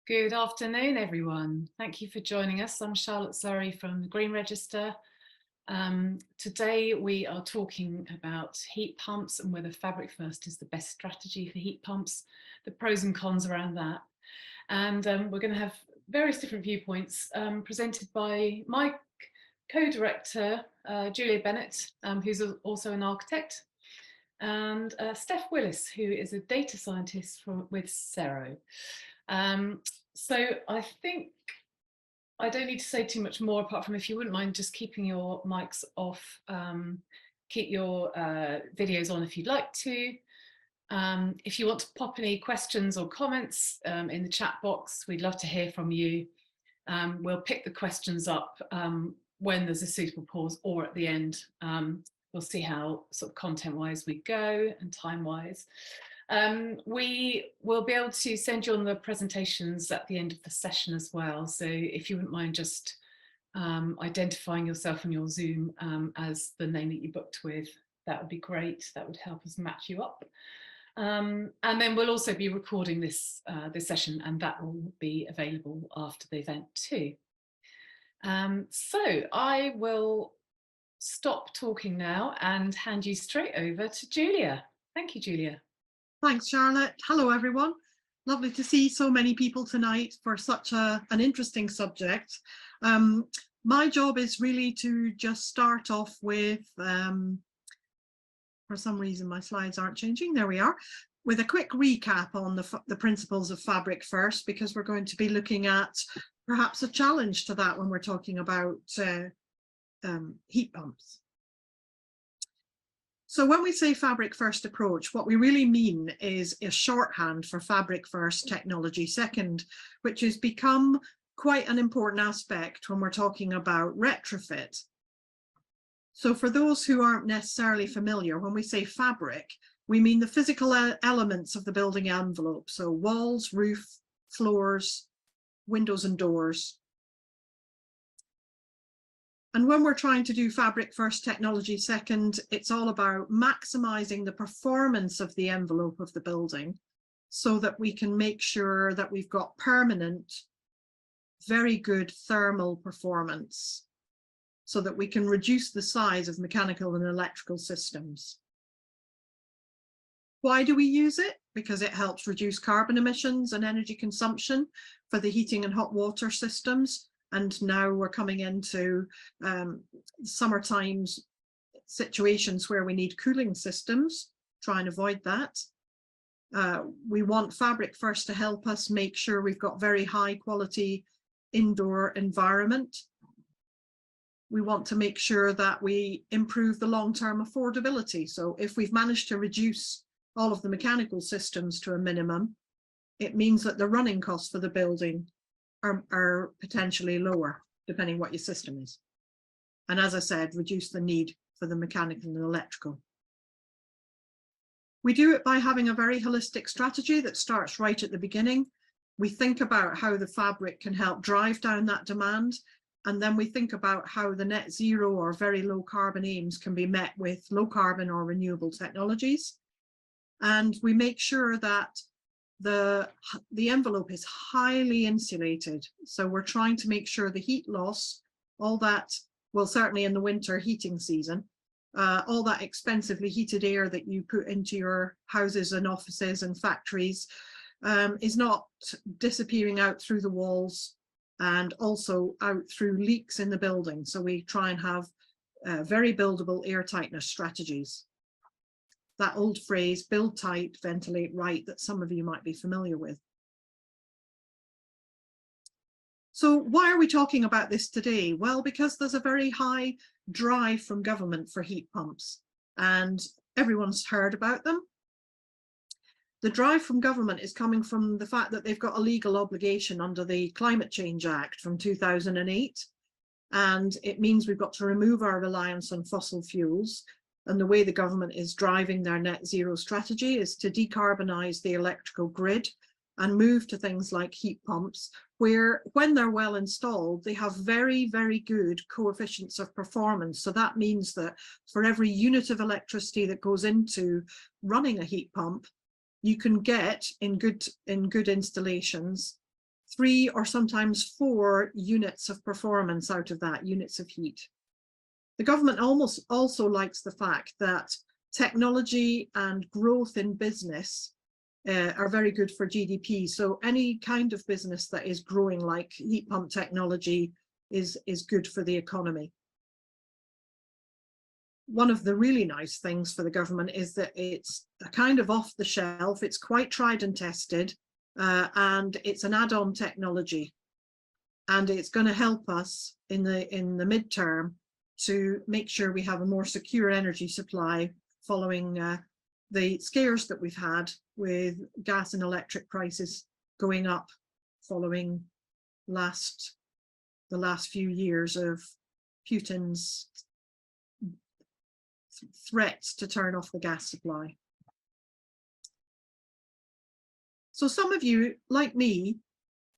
Good afternoon, everyone. Thank you for joining us. I'm Charlotte Surrey from the Green Register. Today we are talking about heat pumps and whether Fabric First is the best strategy for heat pumps, the pros and cons around that. And we're going to have various different viewpoints presented by my co-director, Julia Bennett, who's also an architect, and Steph Willis, who is a data scientist with Cero. So I think I don't need to say too much more apart from if you wouldn't mind just keeping your mics off, keep your videos on if you'd like to. If you want to pop any questions or comments in the chat box, we'd love to hear from you. We'll pick the questions up when there's a suitable pause or at the end. We'll see how sort of content-wise we go and time-wise. We will be able to send you on the presentations at the end of the session as well. So if you wouldn't mind just identifying yourself on your Zoom as the name that you booked with, that would be great. That would help us match you up. And then we'll also be recording this session, and that will be available after the event too. So I will stop talking now and hand you straight over to Julia. Thank you, Julia. Thanks, Charlotte. Hello, everyone. Lovely to see so many people tonight for such an interesting subject. My job is really to just start off with, for some reason my slides aren't changing, there we are, with a quick recap on the principles of Fabric First, because we're going to be looking at perhaps a challenge to that when we're talking about heat pumps. So when we say Fabric First approach, what we really mean is a shorthand for Fabric First, Technology Second, which has become quite an important aspect when we're talking about retrofit. So for those who aren't necessarily familiar, when we say fabric, we mean the physical elements of the building envelope. So walls, roof, floors, windows and doors. And when we're trying to do Fabric First, Technology Second, it's all about maximizing the performance of the envelope of the building so that we can make sure that we've got permanent, very good thermal performance so that we can reduce the size of mechanical and electrical systems. Why do we use it? Because it helps reduce carbon emissions and energy consumption for the heating and hot water systems. And now we're coming into summertime situations where we need cooling systems, try and avoid that. We want Fabric First to help us make sure we've got very high quality indoor environment. We want to make sure that we improve the long-term affordability. So if we've managed to reduce all of the mechanical systems to a minimum, it means that the running costs for the building are potentially lower, depending what your system is. And as I said, reduce the need for the mechanical and electrical. We do it by having a very holistic strategy that starts right at the beginning. We think about how the fabric can help drive down that demand. And then we think about how the net zero or very low carbon aims can be met with low carbon or renewable technologies. And we make sure that the envelope is highly insulated. So we're trying to make sure the heat loss, all that, well, certainly in the winter heating season, all that expensively heated air that you put into your houses and offices and factories is not disappearing out through the walls and also out through leaks in the building. So we try and have very buildable airtightness strategies. That old phrase, build tight, ventilate right, that some of you might be familiar with. So why are we talking about this today? Well, because there's a very high drive from government for heat pumps, and everyone's heard about them. The drive from government is coming from the fact that they've got a legal obligation under the Climate Change Act from 2008. And it means we've got to remove our reliance on fossil fuels. And the way the government is driving their net zero strategy is to decarbonize the electrical grid and move to things like heat pumps, where when they're well installed, they have very, very good coefficients of performance. So that means that for every unit of electricity that goes into running a heat pump, you can get in good installations 3 or sometimes 4 units of performance out of that, units of heat. The government also likes the fact that technology and growth in business are very good for GDP. So any kind of business that is growing, like heat pump technology, is good for the economy. One of the really nice things for the government is that it's a kind of off the shelf, it's quite tried and tested, and it's an add-on technology. And it's going to help us in the midterm to make sure we have a more secure energy supply following the scares that we've had with gas and electric prices going up following the last few years of Putin's threats to turn off the gas supply. So some of you, like me,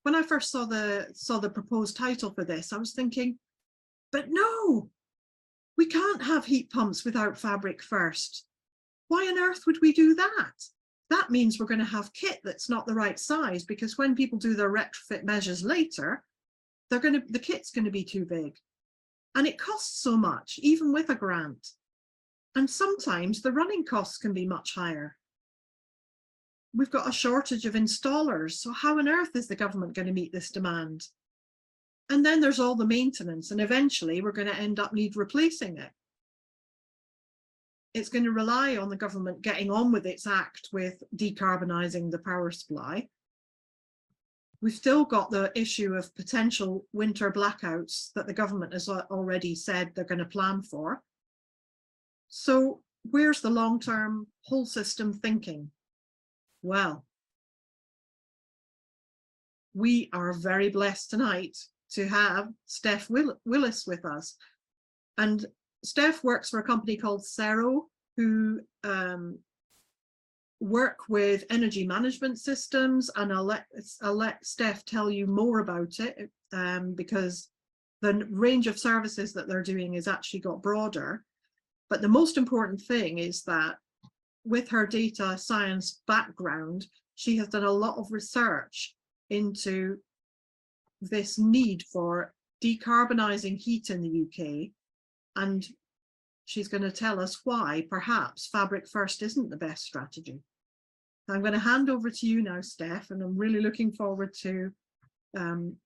when I first saw the proposed title for this, I was thinking, but no, we can't have heat pumps without fabric first. Why on earth would we do that? That means we're going to have kit that's not the right size, because when people do their retrofit measures later, the kit's going to be too big. And it costs so much, even with a grant. And sometimes the running costs can be much higher. We've got a shortage of installers. So how on earth is the government going to meet this demand? And then there's all the maintenance, and eventually we're going to end up replacing it. It's going to rely on the government getting on with its act with decarbonising the power supply. We've still got the issue of potential winter blackouts that the government has already said they're going to plan for. So where's the long-term whole system thinking? Well, we are very blessed tonight to have Steph Willis with us. And Steph works for a company called Cero, who work with energy management systems, and I'll let Steph tell you more about it, because the range of services that they're doing is actually got broader. But the most important thing is that with her data science background, she has done a lot of research into this need for decarbonising heat in the UK, and she's going to tell us why perhaps fabric first isn't the best strategy. I'm going to hand over to you now, Steph, and I'm really looking forward to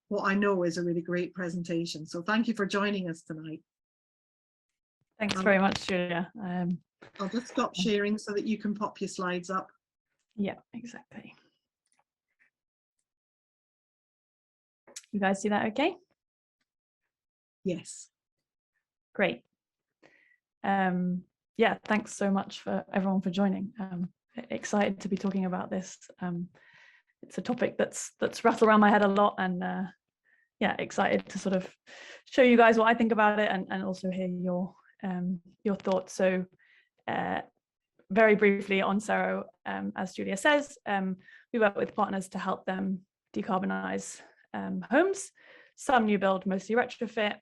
what I know is a really great presentation. So thank you for joining us tonight. Thanks very much, Julia. I'll just stop sharing so that you can pop your slides up. Yeah, exactly. You guys see that okay? Yes. Great. Yeah, thanks so much for everyone for joining. Excited to be talking about this. It's a topic that's rattled around my head a lot, and yeah, excited to sort of show you guys what I think about it, and also hear your thoughts. So very briefly on Cero, as Julia says, we work with partners to help them decarbonize homes, some new build, mostly retrofit.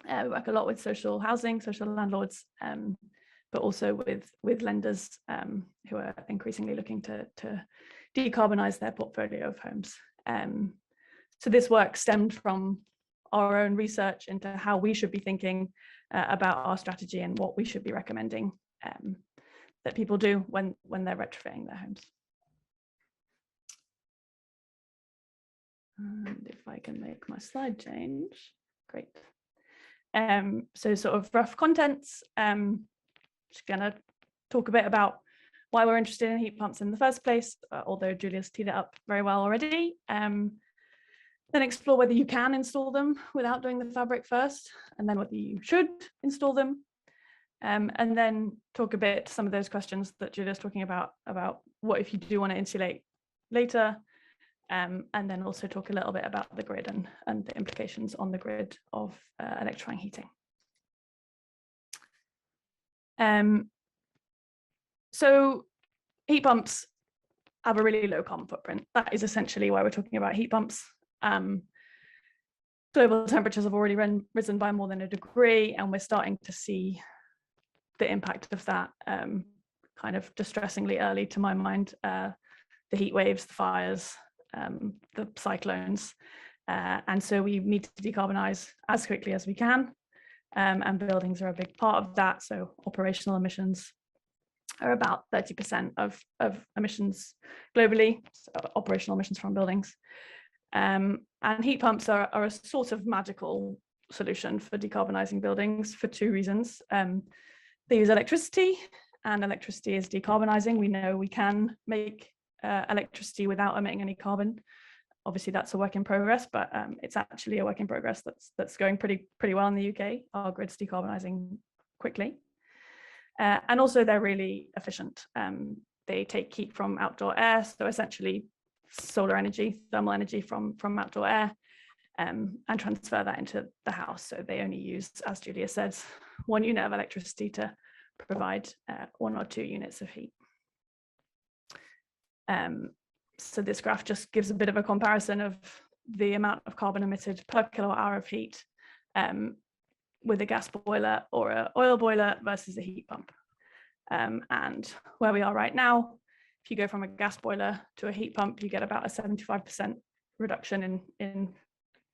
We work a lot with social housing, social landlords, but also with lenders who are increasingly looking to decarbonize their portfolio of homes. So this work stemmed from our own research into how we should be thinking about our strategy and what we should be recommending that people do when they're retrofitting their homes. And if I can make my slide change, great. So sort of rough contents, just gonna talk a bit about why we're interested in heat pumps in the first place, although Julia's teed it up very well already. Then explore whether you can install them without doing the fabric first, and then whether you should install them. And then talk a bit some of those questions that Julia's talking about what if you do want to insulate later, and then also talk a little bit about the grid and the implications on the grid of electrifying heating. So heat pumps have a really low carbon footprint. That is essentially why we're talking about heat pumps. Global temperatures have already risen by more than 1 degree, and we're starting to see the impact of that kind of distressingly early, to my mind. The heat waves, the fires, the cyclones. And so we need to decarbonize as quickly as we can. And buildings are a big part of that. So operational emissions are about 30% of emissions globally, so operational emissions from buildings. And heat pumps are a sort of magical solution for decarbonizing buildings for two reasons. They use electricity, and electricity is decarbonizing. We know we can make electricity without emitting any carbon. Obviously, that's a work in progress, but it's actually a work in progress that's going pretty well in the UK. Our grid's decarbonizing quickly. And also they're really efficient. They take heat from outdoor air, so essentially solar energy, thermal energy from outdoor air, and transfer that into the house. So they only use, as Julia says, 1 unit of electricity to provide 1 or 2 units of heat. So this graph just gives a bit of a comparison of the amount of carbon emitted per kilowatt hour of heat with a gas boiler or an oil boiler versus a heat pump. And where we are right now, if you go from a gas boiler to a heat pump, you get about a 75% reduction in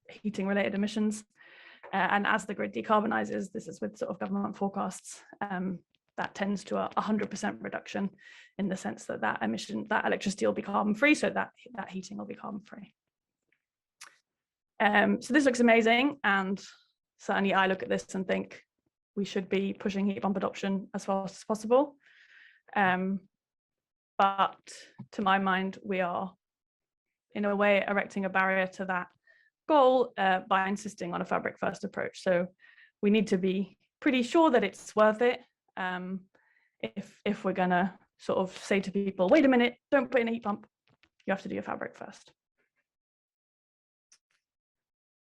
heating related emissions. And as the grid decarbonizes, this is with sort of government forecasts, that tends to a 100% reduction in the sense that that electricity will be carbon free, so that heating will be carbon free. So this looks amazing, and certainly I look at this and think we should be pushing heat pump adoption as fast as possible. But to my mind, we are in a way erecting a barrier to that goal by insisting on a fabric first approach. So we need to be pretty sure that it's worth it. If we're gonna sort of say to people, wait a minute, don't put in a heat pump, you have to do your fabric first.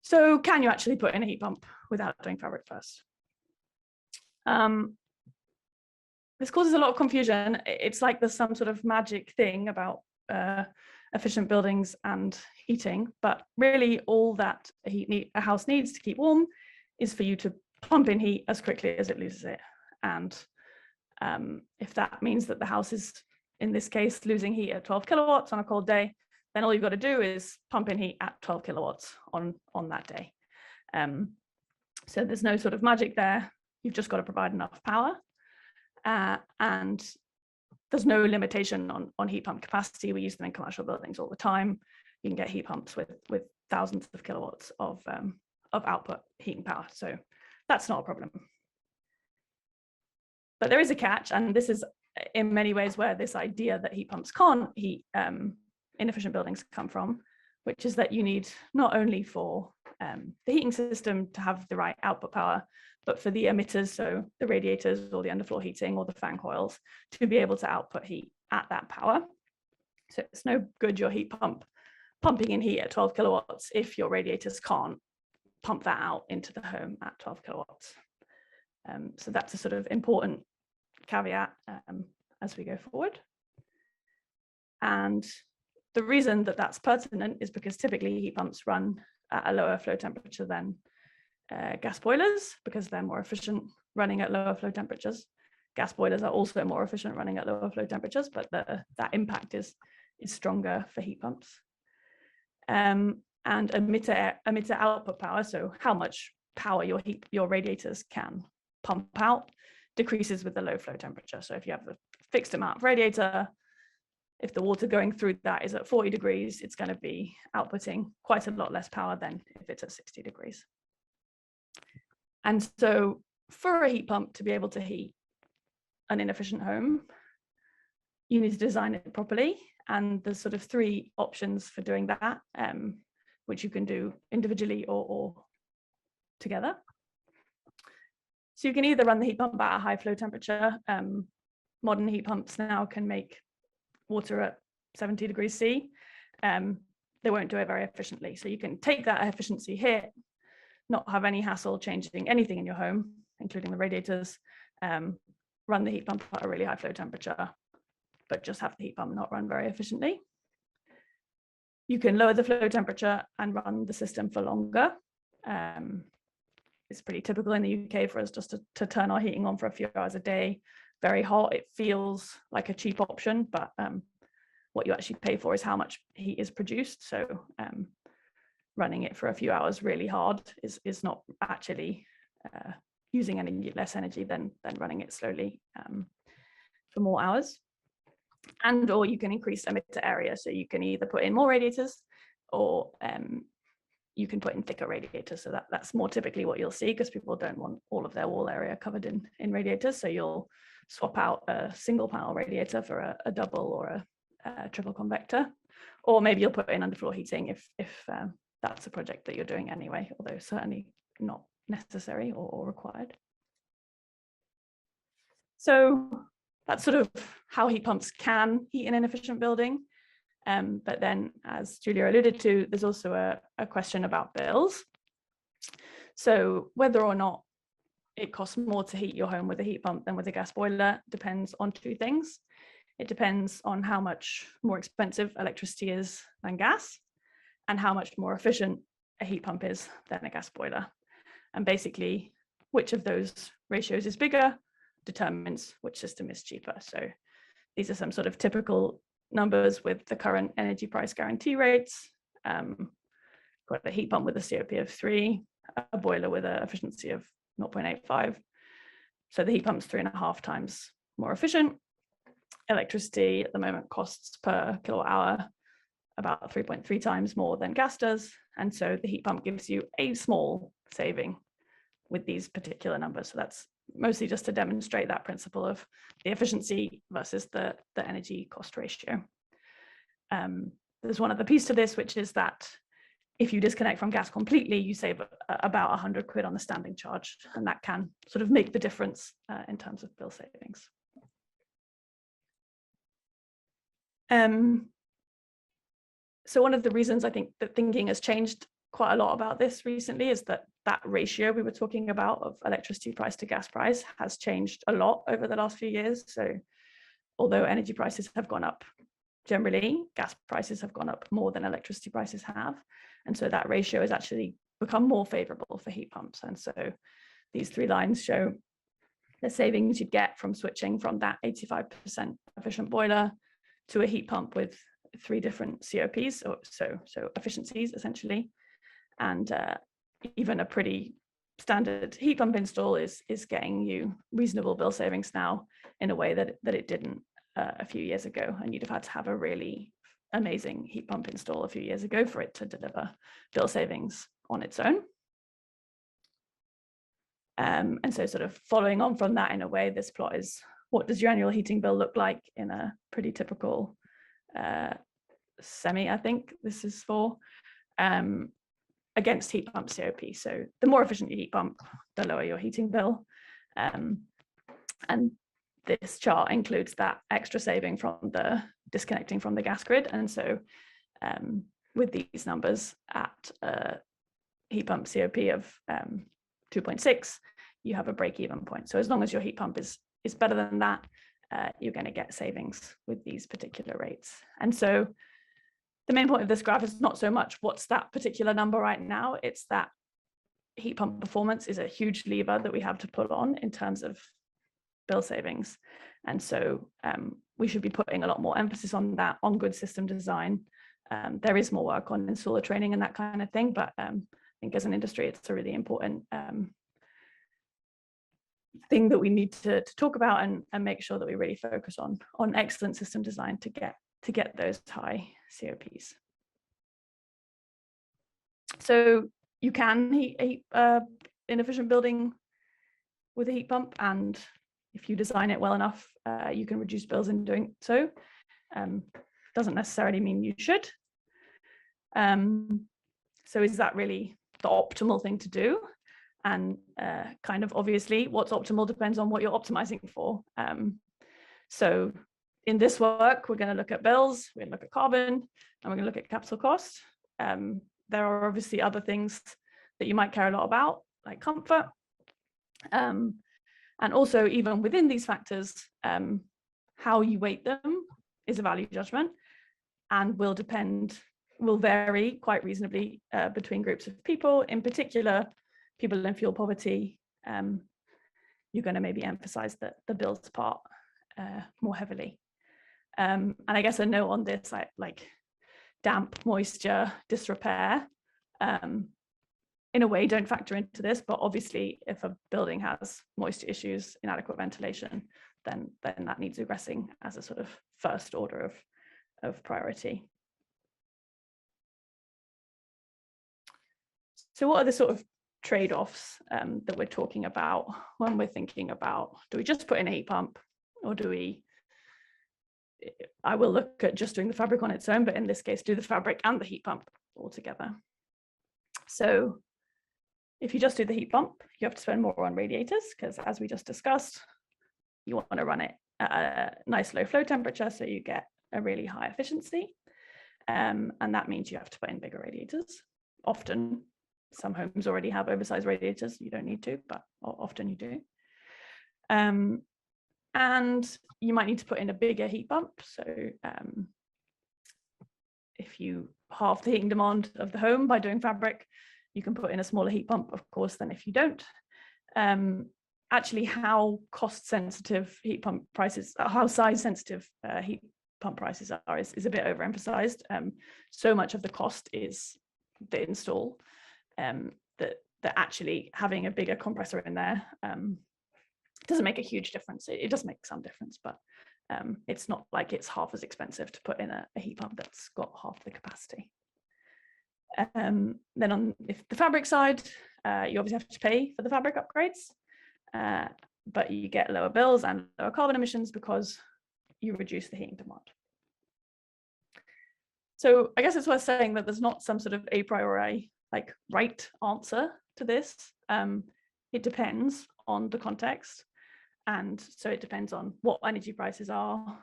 So can you actually put in a heat pump without doing fabric first? This causes a lot of confusion. It's like there's some sort of magic thing about efficient buildings and heating, but really all that a house needs to keep warm is for you to pump in heat as quickly as it loses it. And if that means that the house is, in this case, losing heat at 12 kilowatts on a cold day, then all you've got to do is pump in heat at 12 kilowatts on that day. So there's no sort of magic there. You've just got to provide enough power. And there's no limitation on heat pump capacity. We use them in commercial buildings all the time. You can get heat pumps with thousands of kilowatts of output heat and power. So that's not a problem. But there is a catch, and this is in many ways where this idea that heat pumps can't heat inefficient buildings come from, which is that you need not only for the heating system to have the right output power, but for the emitters, so the radiators or the underfloor heating or the fan coils, to be able to output heat at that power. So it's no good your heat pump pumping in heat at 12 kilowatts if your radiators can't pump that out into the home at 12 kilowatts. So that's a sort of important caveat as we go forward. And the reason that that's pertinent is because typically heat pumps run at a lower flow temperature than gas boilers, because they're more efficient running at lower flow temperatures. Gas boilers are also more efficient running at lower flow temperatures, but that impact is stronger for heat pumps. And emitter output power, so how much power your radiators can pump out, decreases with the low flow temperature. So if you have a fixed amount of radiator, if the water going through that is at 40 degrees, it's going to be outputting quite a lot less power than if it's at 60 degrees. And so for a heat pump to be able to heat an inefficient home, you need to design it properly. And there's sort of 3 options for doing that, which you can do individually or together. So you can either run the heat pump at a high flow temperature. Modern heat pumps now can make water at 70 degrees C. They won't do it very efficiently. So you can take that efficiency hit, not have any hassle changing anything in your home, including the radiators, run the heat pump at a really high flow temperature, but just have the heat pump not run very efficiently. You can lower the flow temperature and run the system for longer. It's pretty typical in the UK for us just to turn our heating on for a few hours a day. Very hot, it feels like a cheap option, but what you actually pay for is how much heat is produced. So running it for a few hours really hard is not actually using any less energy than running it slowly for more hours. And or you can increase emitter area. So you can either put in more radiators, or you can put in thicker radiators. So that's more typically what you'll see, because people don't want all of their wall area covered in radiators. So you'll swap out a single panel radiator for a double or a triple convector, or maybe you'll put in underfloor heating if that's a project that you're doing anyway, although certainly not necessary or required. So that's sort of how heat pumps can heat an inefficient building. But then, as Julia alluded to, there's also a question about bills. So whether or not it costs more to heat your home with a heat pump than with a gas boiler depends on two things. It depends on how much more expensive electricity is than gas, and how much more efficient a heat pump is than a gas boiler. And basically, which of those ratios is bigger determines which system is cheaper. So these are some sort of typical numbers with the current energy price guarantee rates. Got a heat pump with a COP of 3, a boiler with an efficiency of 0.85. So the heat pump's 3.5 times more efficient. Electricity at the moment costs per kilowatt hour about 3.3 times more than gas does. And so the heat pump gives you a small saving with these particular numbers. So that's mostly just to demonstrate that principle of the efficiency versus the energy cost ratio. There's one other piece to this, which is that if you disconnect from gas completely, you save about 100 quid on the standing charge, and that can sort of make the difference in terms of bill savings. So one of the reasons I think that thinking has changed quite a lot about this recently is that ratio we were talking about of electricity price to gas price has changed a lot over the last few years. So although energy prices have gone up generally, gas prices have gone up more than electricity prices have. And so that ratio has actually become more favorable for heat pumps. And so these 3 lines show the savings you'd get from switching from that 85% efficient boiler to a heat pump with 3 different COPs, so efficiencies essentially. And even a pretty standard heat pump install is getting you reasonable bill savings now in a way that it didn't a few years ago. And you'd have had to have a really amazing heat pump install a few years ago for it to deliver bill savings on its own. And so sort of following on from that, in a way, this plot is what does your annual heating bill look like in a pretty typical semi, I think this is for, against heat pump COP. So the more efficient your heat pump, the lower your heating bill. And this chart includes that extra saving from the disconnecting from the gas grid. And so with these numbers at heat pump COP of 2.6, you have a break-even point. So as long as your heat pump is better than that, you're going to get savings with these particular rates. And so the main point of this graph is not so much what's that particular number right now, it's that heat pump performance is a huge lever that we have to put on in terms of bill savings. And so we should be putting a lot more emphasis on that, on good system design. There is more work on installer training and that kind of thing, but I think as an industry, it's a really important thing that we need to talk about and make sure that we really focus on excellent system design to get those high COPs. So you can heat an inefficient building with a heat pump, and if you design it well enough, you can reduce bills in doing so. Doesn't necessarily mean you should. So is that really the optimal thing to do? And kind of obviously what's optimal depends on what you're optimizing for. So in this work, we're going to look at bills, we're going to look at carbon, and we're going to look at capital cost. There are obviously other things that you might care a lot about, like comfort. And also, even within these factors, how you weight them is a value judgment and will vary quite reasonably between groups of people. In particular, people in fuel poverty, you're going to maybe emphasize the bills part more heavily. And I guess a note on this, like damp, moisture, disrepair, in a way don't factor into this, but obviously if a building has moisture issues, inadequate ventilation, then that needs addressing as a sort of first order of priority. So what are the sort of trade-offs that we're talking about when we're thinking about, do we just put in a heat pump, or do we, I will look at just doing the fabric on its own, but in this case, do the fabric and the heat pump all together. So if you just do the heat pump, you have to spend more on radiators, because as we just discussed, you want to run it at a nice low flow temperature so you get a really high efficiency. And that means you have to put in bigger radiators. Often, some homes already have oversized radiators. You don't need to, but often you do. And you might need to put in a bigger heat pump. So if you halve the heating demand of the home by doing fabric, you can put in a smaller heat pump, of course, than if you don't. Actually, how cost sensitive heat pump prices, how size sensitive heat pump prices are is a bit overemphasized. So much of the cost is the install, that actually having a bigger compressor in there doesn't make a huge difference. It does make some difference, but it's not like it's half as expensive to put in a heat pump that's got half the capacity. Then on if the fabric side, you obviously have to pay for the fabric upgrades, but you get lower bills and lower carbon emissions because you reduce the heating demand. So I guess it's worth saying that there's not some sort of a priori like right answer to this. It depends on the context, and so it depends on what energy prices are,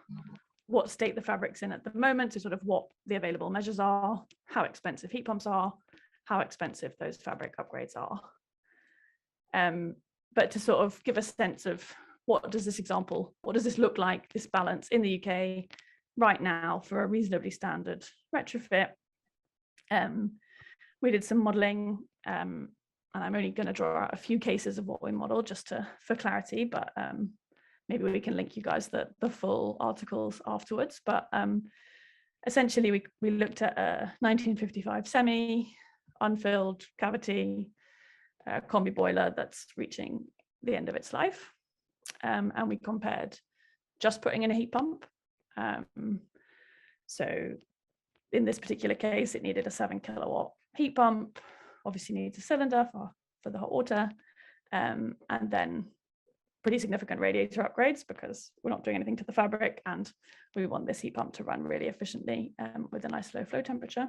what state the fabric's in at the moment, so sort of what the available measures are, how expensive heat pumps are, how expensive those fabric upgrades are. But to sort of give a sense of what does this look like, this balance in the UK right now for a reasonably standard retrofit. We did some modelling, and I'm only going to draw out a few cases of what we modelled just for clarity, but maybe we can link you guys the full articles afterwards. But essentially, we looked at a 1955 semi, unfilled cavity combi boiler that's reaching the end of its life, and we compared just putting in a heat pump. So in this particular case, it needed a 7 kilowatt heat pump, obviously needs a cylinder for the hot water, and then pretty significant radiator upgrades because we're not doing anything to the fabric and we want this heat pump to run really efficiently with a nice low flow temperature.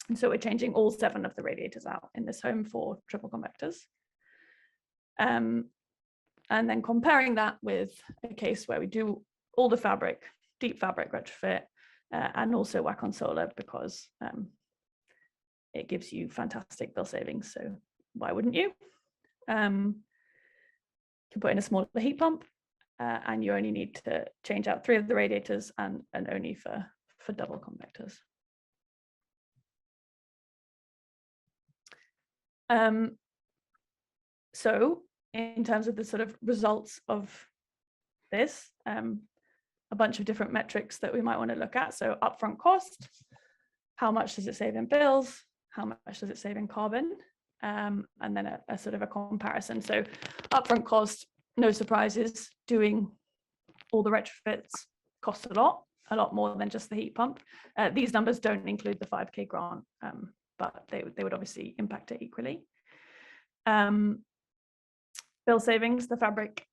And so we're changing all 7 of the radiators out in this home for triple convectors. And then comparing that with a case where we do all the fabric, deep fabric retrofit, and also whack on solar because it gives you fantastic bill savings. So why wouldn't you? You can put in a smaller heat pump, and you only need to change out 3 of the radiators and only for double convectors. So in terms of the sort of results of this, a bunch of different metrics that we might want to look at. So upfront cost, how much does it save in bills? How much does it save in carbon? And then a sort of a comparison. So upfront cost, no surprises, doing all the retrofits costs a lot more than just the heat pump. These numbers don't include the 5K grant, but they would obviously impact it equally. Bill savings, the fabric,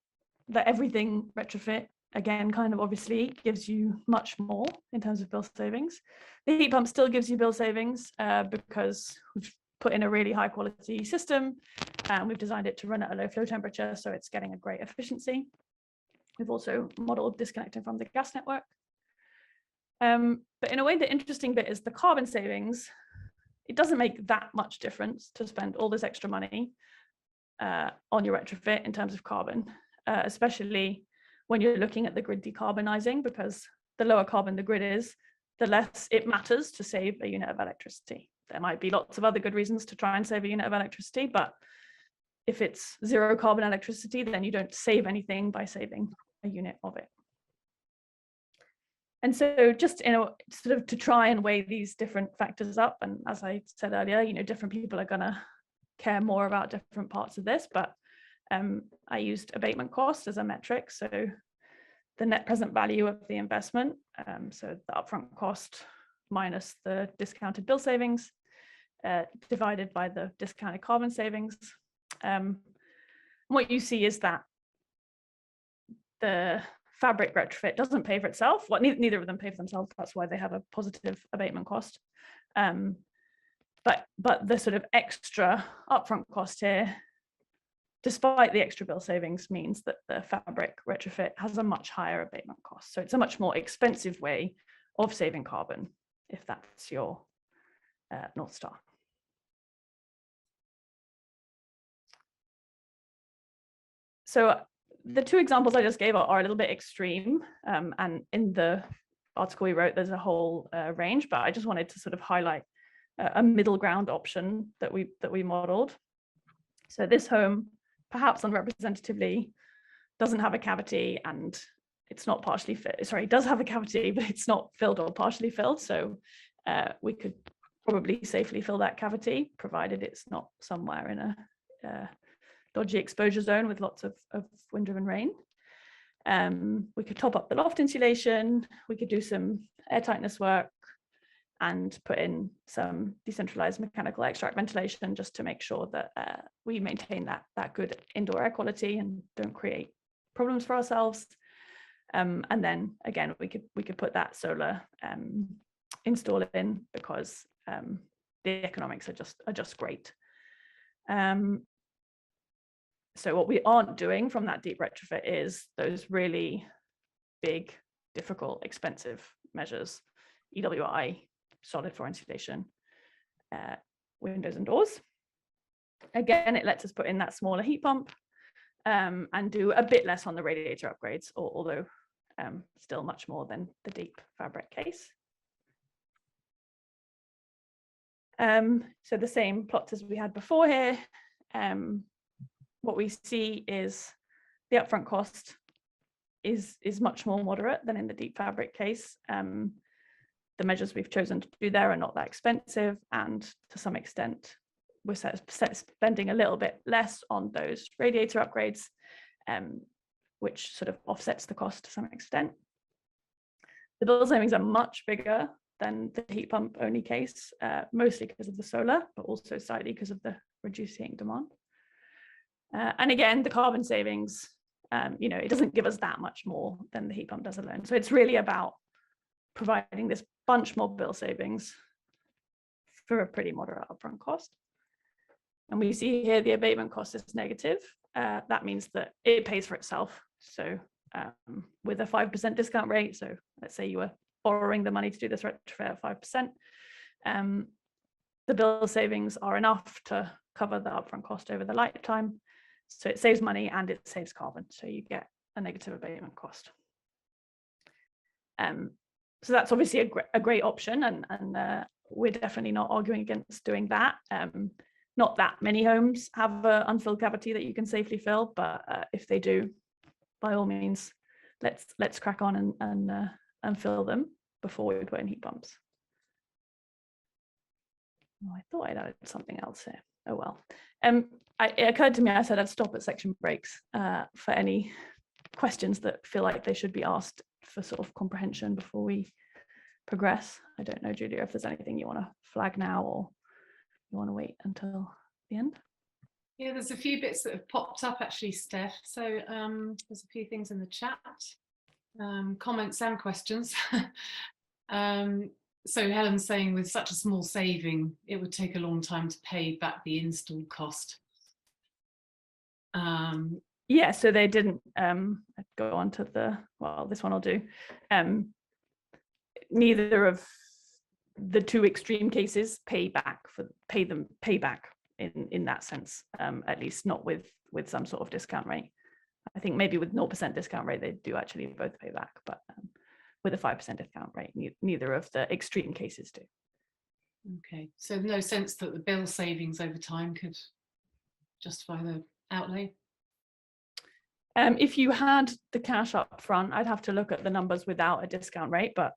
the everything retrofit, again, kind of obviously gives you much more in terms of bill savings. The heat pump still gives you bill savings because we've put in a really high quality system and we've designed it to run at a low flow temperature, so it's getting a great efficiency. We've also modeled disconnecting from the gas network. But in a way, the interesting bit is the carbon savings. It doesn't make that much difference to spend all this extra money on your retrofit in terms of carbon, especially when you're looking at the grid decarbonizing, because the lower carbon the grid is, the less it matters to save a unit of electricity. There might be lots of other good reasons to try and save a unit of electricity, but if it's 0 carbon electricity, then you don't save anything by saving a unit of it. And so just sort of to try and weigh these different factors up, and as I said earlier, different people are going to care more about different parts of this, but I used abatement cost as a metric. So the net present value of the investment, so the upfront cost minus the discounted bill savings, divided by the discounted carbon savings. What you see is that the fabric retrofit doesn't pay for itself. Well, neither of them pay for themselves. That's why they have a positive abatement cost. But the sort of extra upfront cost here, despite the extra bill savings, means that the fabric retrofit has a much higher abatement cost. So it's a much more expensive way of saving carbon, if that's your North Star. So the two examples I just gave are a little bit extreme, and in the article we wrote, there's a whole range, but I just wanted to sort of highlight a middle ground option that we modeled. So this home, perhaps unrepresentatively, doesn't have a cavity, and it's not partially fit. Sorry, it does have a cavity, but it's not filled or partially filled. So we could probably safely fill that cavity, provided it's not somewhere in a dodgy exposure zone with lots of wind-driven rain. We could top up the loft insulation. We could do some airtightness work and put in some decentralized mechanical extract ventilation just to make sure that we maintain that good indoor air quality and don't create problems for ourselves. And then again, we could put that solar install in, because the economics are just great. So what we aren't doing from that deep retrofit is those really big, difficult, expensive measures: EWI, solid floor insulation, windows and doors. Again, it lets us put in that smaller heat pump and do a bit less on the radiator upgrades, although still much more than the deep fabric case. So the same plots as we had before here. What we see is the upfront cost is much more moderate than in the deep fabric case. The measures we've chosen to do there are not that expensive, and to some extent we're spending a little bit less on those radiator upgrades, which sort of offsets the cost to some extent. The bill savings are much bigger than the heat pump only case, mostly because of the solar, but also slightly because of the reduced heating demand. And again, the carbon savings, it doesn't give us that much more than the heat pump does alone. So it's really about providing this bunch more bill savings for a pretty moderate upfront cost. And we see here the abatement cost is negative. That means that it pays for itself. So with a 5% discount rate, so let's say you were borrowing the money to do this retrofit at 5%, the bill savings are enough to cover the upfront cost over the lifetime. So it saves money and it saves carbon. So you get a negative abatement cost. So that's obviously a great option, and we're definitely not arguing against doing that. Not that many homes have an unfilled cavity that you can safely fill, but if they do, by all means, let's crack on and fill them before we put in heat pumps. Oh, I thought I'd added something else here. Oh well. It occurred to me, I said I'd stop at section breaks for any questions that feel like they should be asked for sort of comprehension before we progress. I don't know, Julia, if there's anything you want to flag now or you want to wait until the end. Yeah, there's a few bits that have popped up actually, Steph. So there's a few things in the chat, comments and questions. So Helen's saying with such a small saving, it would take a long time to pay back the install cost. Yeah, so they didn't go on to this one I'll do. Neither of the two extreme cases pay back in that sense, at least not with some sort of discount rate. I think maybe with 0% discount rate, they do actually both pay back, but with a 5% discount rate, neither of the extreme cases do. Okay, so no sense that the bill savings over time could justify the outlay? If you had the cash up front, I'd have to look at the numbers without a discount rate, but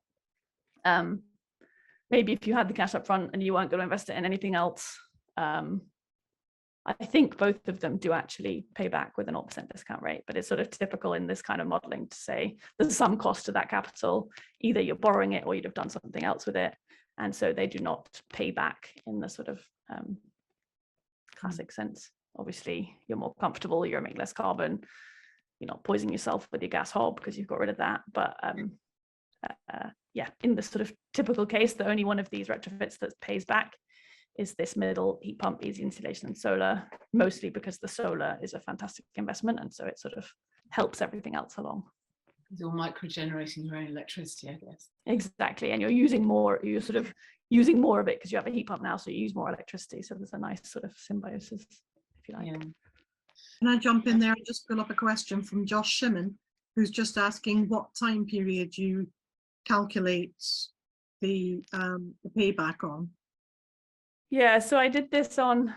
maybe if you had the cash up front and you weren't going to invest it in anything else, I think both of them do actually pay back with a 0% discount rate, but it's sort of typical in this kind of modeling to say there's some cost to that capital. Either you're borrowing it or you'd have done something else with it. And so they do not pay back in the sort of classic sense. Obviously, you're more comfortable, you're emitting less carbon, you're not poisoning yourself with your gas hob because you've got rid of that. But yeah, in the sort of typical case, the only one of these retrofits that pays back is this middle heat pump, easy installation and solar, mostly because the solar is a fantastic investment. And so it sort of helps everything else along. You're micro-generating your own electricity, I guess. Exactly. And you're sort of using more of it because you have a heat pump now, so you use more electricity. So there's a nice sort of symbiosis, if you like. Yeah. Can I jump in there and just pull up a question from Josh Shimon, who's just asking what time period you calculate the payback on? Yeah, so I did this on,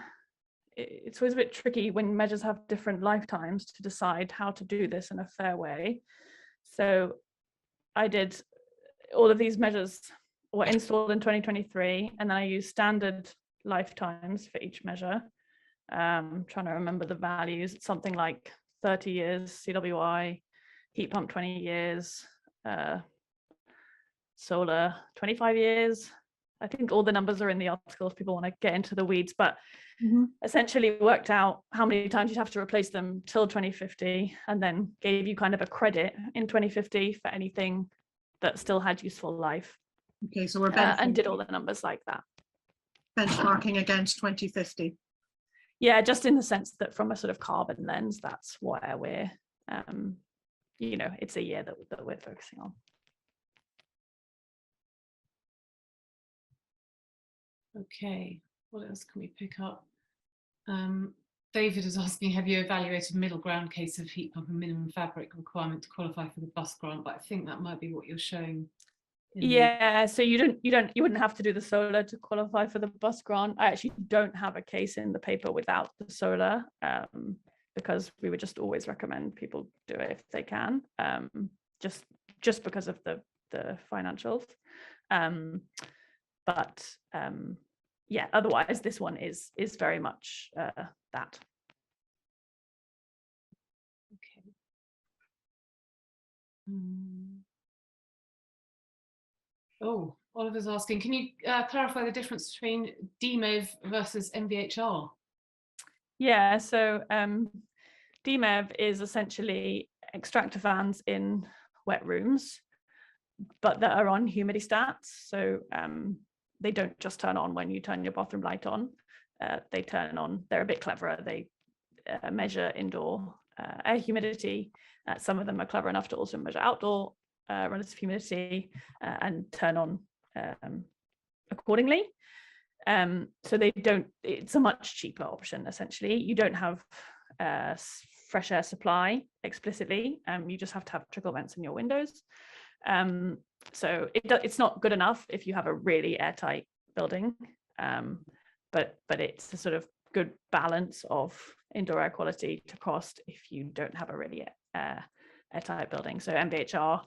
it's always a bit tricky when measures have different lifetimes to decide how to do this in a fair way. So I did all of these measures were installed in 2023, and then I used standard lifetimes for each measure. Trying to remember the values. It's something like 30 years CWI, heat pump 20 years, solar 25 years. I think all the numbers are in the article if people want to get into the weeds, but essentially worked out how many times you'd have to replace them till 2050, and then gave you kind of a credit in 2050 for anything that still had useful life. Okay, so we're and did all the numbers like that. Benchmarking against 2050. Yeah, just in the sense that from a sort of carbon lens, that's where we're, you know, it's a year that we're focusing on. Okay, what else can we pick up? David is asking, have you evaluated middle ground case of heat pump and minimum fabric requirement to qualify for the bus grant? But I think that might be what you're showing. Yeah, so you wouldn't have to do the solar to qualify for the bus grant. I actually don't have a case in the paper without the solar, because we would just always recommend people do it if they can, just because of the financials. But yeah, otherwise this one is very much that. Okay. Oh, Oliver's asking, can you clarify the difference between DMEV versus MVHR? Yeah, so DMEV is essentially extractor fans in wet rooms, but that are on humidity stats. So they don't just turn on when you turn your bathroom light on. They turn on, they're a bit cleverer. They measure indoor air humidity. Some of them are clever enough to also measure outdoor relative humidity and turn on accordingly. So they don't, it's a much cheaper option essentially. You don't have fresh air supply explicitly. You just have to have trickle vents in your windows. So it's not good enough if you have a really airtight building, but it's a sort of good balance of indoor air quality to cost if you don't have a really airtight building. So MVHR,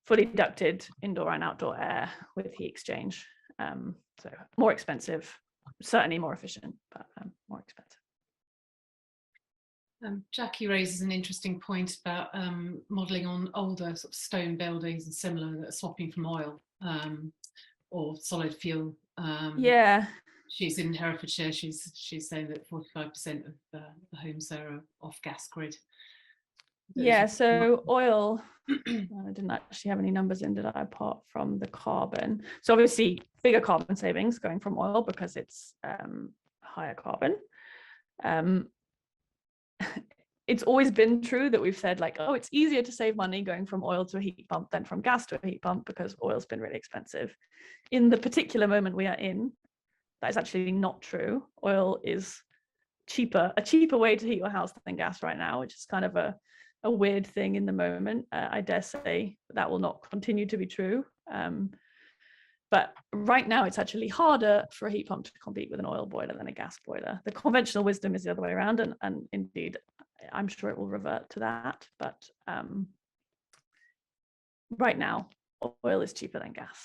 fully ducted indoor and outdoor air with heat exchange. So more expensive, certainly more efficient, but more expensive. Jackie raises an interesting point about modelling on older sort of stone buildings and similar that are swapping from oil or solid fuel. Yeah. She's in Herefordshire. She's saying that 45% of the homes there are off gas grid. Yeah, so oil, I didn't actually have any numbers in, did I, apart from the carbon? So obviously bigger carbon savings going from oil because it's higher carbon. It's always been true that we've said like, oh, it's easier to save money going from oil to a heat pump than from gas to a heat pump because oil's been really expensive. In the particular moment we are in, that is actually not true. Oil is a cheaper way to heat your house than gas right now, which is kind of a weird thing in the moment. I dare say that will not continue to be true. But right now it's actually harder for a heat pump to compete with an oil boiler than a gas boiler. The conventional wisdom is the other way around, and indeed I'm sure it will revert to that, but right now oil is cheaper than gas,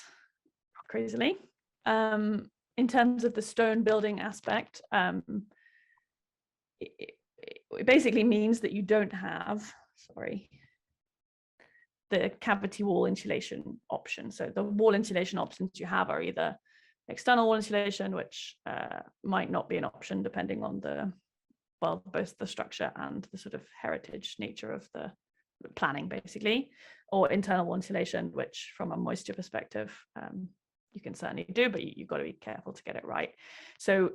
crazily. In terms of the stone building aspect, it basically means that you don't have, the cavity wall insulation option. So the wall insulation options you have are either external wall insulation, which might not be an option depending on both the structure and the sort of heritage nature of the planning, basically, or internal wall insulation, which from a moisture perspective, you can certainly do, but you've got to be careful to get it right. So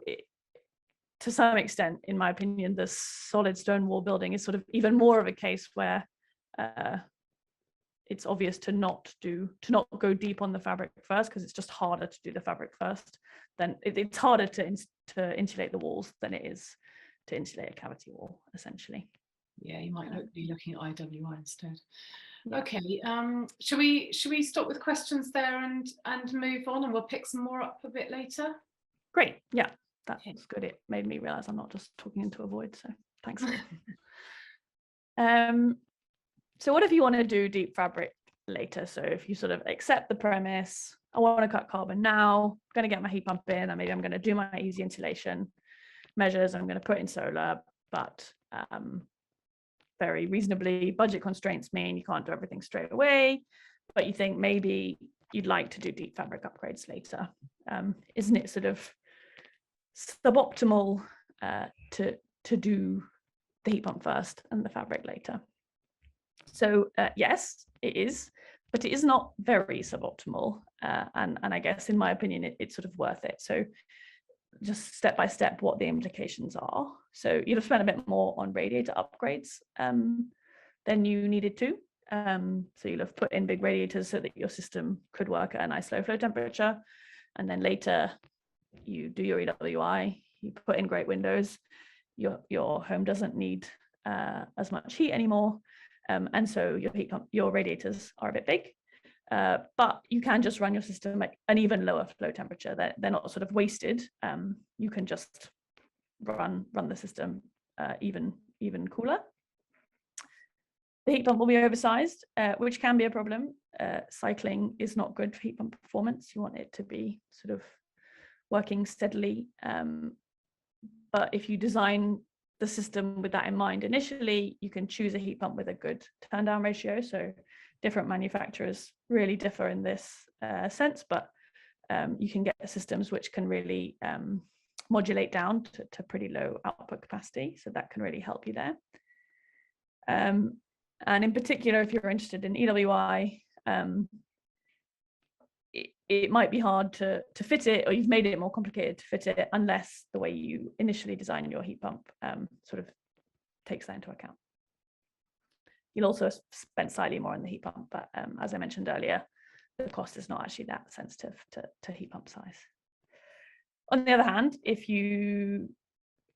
to some extent, in my opinion, the solid stone wall building is sort of even more of a case where it's obvious to not go deep on the fabric first, because it's just harder to do the fabric first. Then it's harder to insulate the walls than it is to insulate a cavity wall, essentially. Yeah, you might be looking at IWI instead. Yeah. Okay, should we stop with questions there and move on, and we'll pick some more up a bit later? Great. Yeah, that's good. It made me realize I'm not just talking into a void, so thanks. So what if you want to do deep fabric later? So if you sort of accept the premise, I want to cut carbon now, I'm going to get my heat pump in, and maybe I'm going to do my easy insulation measures, I'm going to put in solar, but very reasonably, budget constraints mean you can't do everything straight away, but you think maybe you'd like to do deep fabric upgrades later. Isn't it sort of suboptimal to do the heat pump first and the fabric later? So yes, it is, but it is not very suboptimal. And I guess, in my opinion, it's sort of worth it. So just step by step what the implications are. So you'll have spent a bit more on radiator upgrades than you needed to. So you'll have put in big radiators so that your system could work at a nice low flow temperature. And then later you do your EWI, you put in great windows, your home doesn't need as much heat anymore. And so your heat pump, your radiators are a bit big, but you can just run your system at an even lower flow temperature. They're not sort of wasted. You can just run the system even cooler. The heat pump will be oversized, which can be a problem. Cycling is not good for heat pump performance. You want it to be sort of working steadily. But if you design the system with that in mind initially, you can choose a heat pump with a good turn down ratio. So different manufacturers really differ in this sense, but you can get systems which can really modulate down to pretty low output capacity. So that can really help you there. And in particular, if you're interested in EWI, it might be hard to fit it, or you've made it more complicated to fit it, unless the way you initially design your heat pump sort of takes that into account. You'll also spend slightly more on the heat pump, but as I mentioned earlier, the cost is not actually that sensitive to heat pump size. On the other hand, if you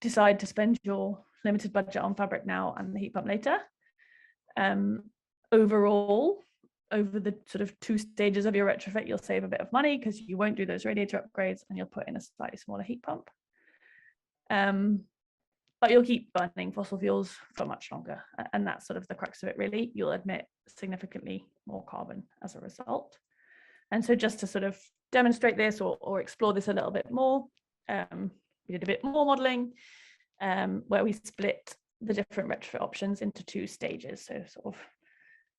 decide to spend your limited budget on fabric now and the heat pump later, overall, over the sort of 2 stages of your retrofit, you'll save a bit of money because you won't do those radiator upgrades and you'll put in a slightly smaller heat pump. But you'll keep burning fossil fuels for much longer. And that's sort of the crux of it, really. You'll emit significantly more carbon as a result. And so just to sort of demonstrate this or explore this a little bit more, we did a bit more modeling where we split the different retrofit options into 2 stages. So sort of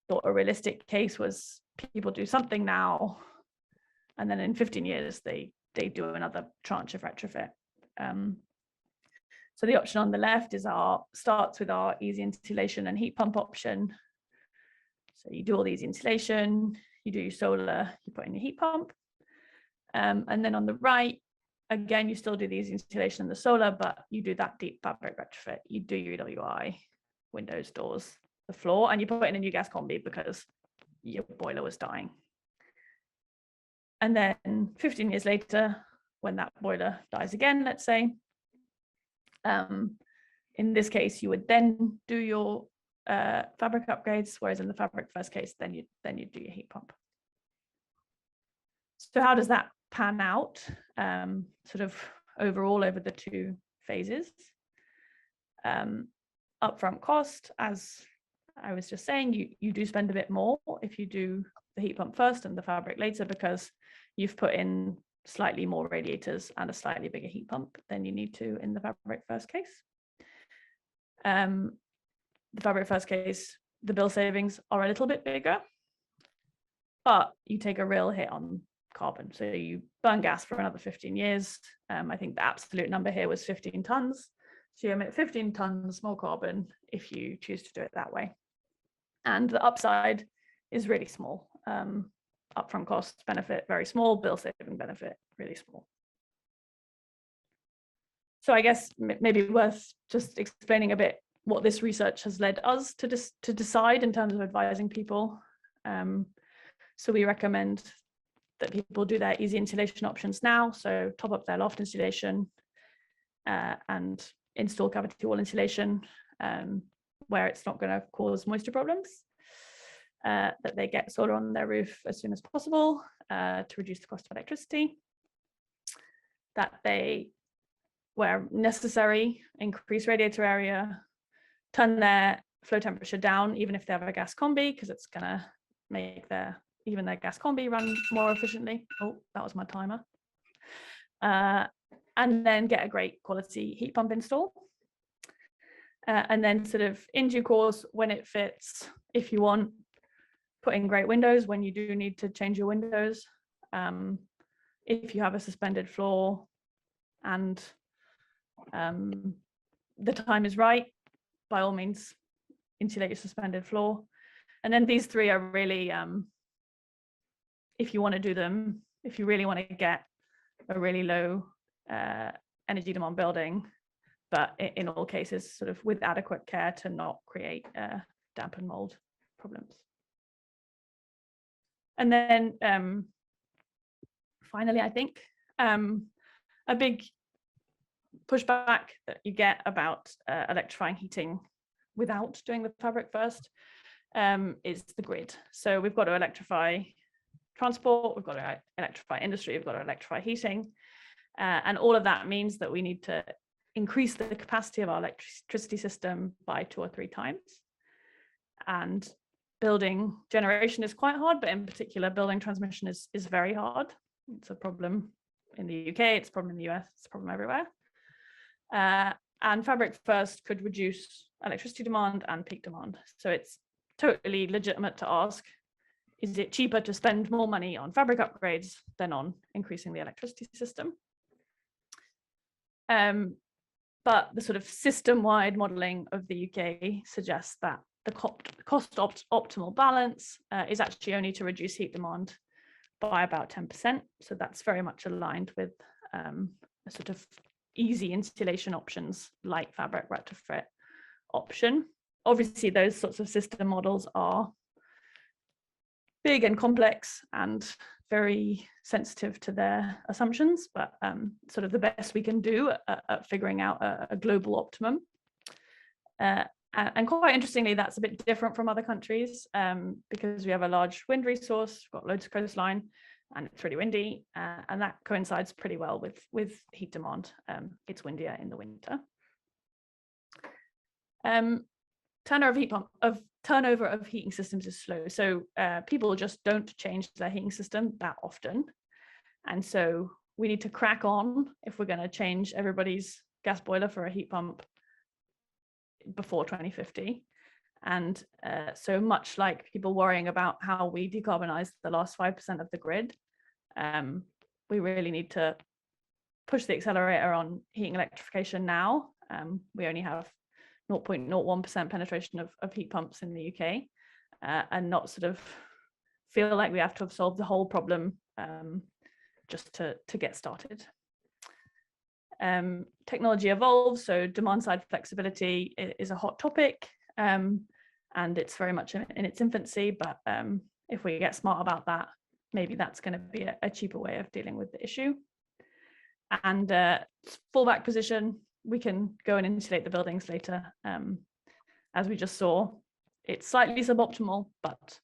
thought a realistic case was people do something now, and then in 15 years, they do another tranche of retrofit. So the option on the left starts with our easy insulation and heat pump option. So you do all the easy insulation, you do your solar, you put in your heat pump. And then on the right, again, you still do the easy insulation and the solar, but you do that deep fabric retrofit. You do your EWI, windows, doors, the floor, and you put in a new gas combi because your boiler was dying. And then 15 years later, when that boiler dies again, let's say, in this case, you would then do your fabric upgrades, whereas in the fabric first case, then you do your heat pump. So how does that pan out, sort of overall over the 2 phases? upfront cost, as I was just saying, you do spend a bit more if you do the heat pump first and the fabric later, because you've put in slightly more radiators and a slightly bigger heat pump than you need to in the fabric first case. The fabric first case, the bill savings are a little bit bigger, but you take a real hit on carbon. So you burn gas for another 15 years. I think the absolute number here was 15 tons. So you emit 15 tons more carbon if you choose to do it that way. And the upside is really small. Upfront cost benefit, very small. Bill saving benefit, really small. So I guess maybe worth just explaining a bit what this research has led us to decide in terms of advising people. So we recommend that people do their easy insulation options now. So top up their loft insulation and install cavity wall insulation where it's not going to cause moisture problems. That they get solar on their roof as soon as possible to reduce the cost of electricity. That they, where necessary, increase radiator area, turn their flow temperature down, even if they have a gas combi, because it's going to make even their gas combi run more efficiently. Oh, that was my timer. And then get a great quality heat pump install. And then sort of in due course, when it fits, if you want, put in great windows when you do need to change your windows. If you have a suspended floor and the time is right, by all means, insulate your suspended floor. And then these three are really, if you want to do them, if you really want to get a really low energy demand building, but in all cases, sort of with adequate care to not create damp and mold problems. And then finally, I think a big pushback that you get about electrifying heating without doing the fabric first is the grid. So we've got to electrify transport, we've got to electrify industry, we've got to electrify heating. And all of that means that we need to increase the capacity of our electricity system by 2 or 3 times. And building generation is quite hard, but in particular, building transmission is very hard. It's a problem in the UK, it's a problem in the US, it's a problem everywhere. And fabric first could reduce electricity demand and peak demand. So it's totally legitimate to ask, is it cheaper to spend more money on fabric upgrades than on increasing the electricity system? But the sort of system-wide modelling of the UK suggests that the cost optimal balance is actually only to reduce heat demand by about 10%. So that's very much aligned with a sort of easy insulation options like fabric retrofit option. Obviously, those sorts of system models are big and complex and very sensitive to their assumptions, but sort of the best we can do at figuring out a global optimum. And quite interestingly, that's a bit different from other countries because we have a large wind resource, we've got loads of coastline, and it's really windy, and that coincides pretty well with heat demand. It's windier in the winter. Turnover of heating systems is slow, so people just don't change their heating system that often, and so we need to crack on if we're going to change everybody's gas boiler for a heat pump before 2050. And so much like people worrying about how we decarbonize the last 5% of the grid, we really need to push the accelerator on heating electrification now. We only have 0.01% penetration of heat pumps in the UK, and not sort of feel like we have to have solved the whole problem just to get started. Technology evolves, so demand side flexibility is a hot topic, and it's very much in its infancy, but if we get smart about that, maybe that's going to be a cheaper way of dealing with the issue. And fallback position, we can go and insulate the buildings later. As we just saw, it's slightly suboptimal, but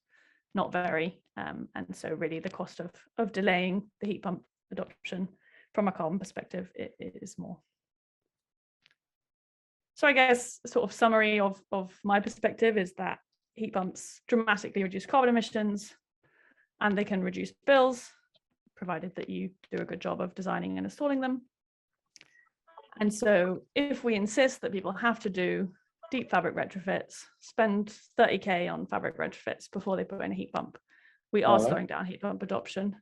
not very. And so really the cost of delaying the heat pump adoption from a carbon perspective is more. So I guess sort of summary of my perspective is that heat pumps dramatically reduce carbon emissions, and they can reduce bills, provided that you do a good job of designing and installing them. And so if we insist that people have to do deep fabric retrofits, spend 30k on fabric retrofits before they put in a heat pump, we are slowing down heat pump adoption.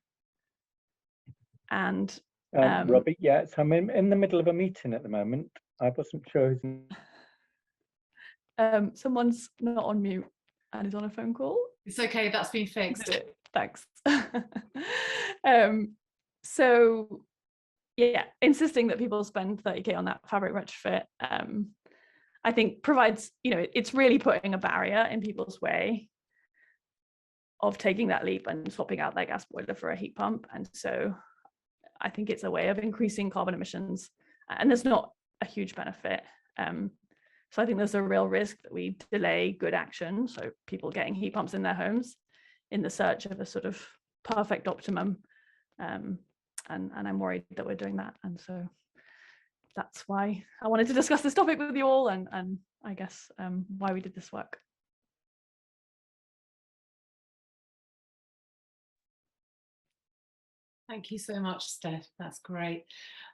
And Robbie, yeah, so I'm in the middle of a meeting at the moment. I wasn't sure who's... someone's not on mute and is on a phone call. It's okay, that's been fixed. Thanks. So yeah, insisting that people spend 30k on that fabric retrofit, I think provides, it's really putting a barrier in people's way of taking that leap and swapping out their gas boiler for a heat pump. And so I think it's a way of increasing carbon emissions, and there's not a huge benefit. So I think there's a real risk that we delay good action, so people getting heat pumps in their homes in the search of a sort of perfect optimum. And I'm worried that we're doing that. And so that's why I wanted to discuss this topic with you all, and I guess why we did this work. Thank you so much, Steph. That's great.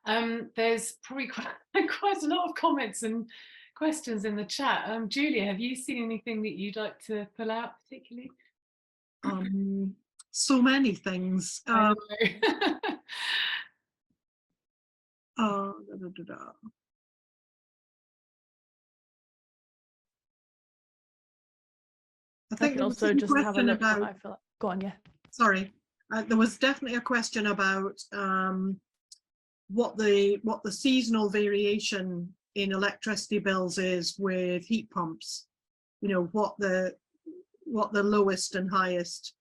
There's probably quite a lot of comments and questions in the chat. Julia, have you seen anything that you'd like to pull out particularly? So many things. I think there was also just have a look about, I feel like. Go on, yeah. Sorry, there was definitely a question about what the seasonal variation in electricity bills is with heat pumps. What the lowest and highest,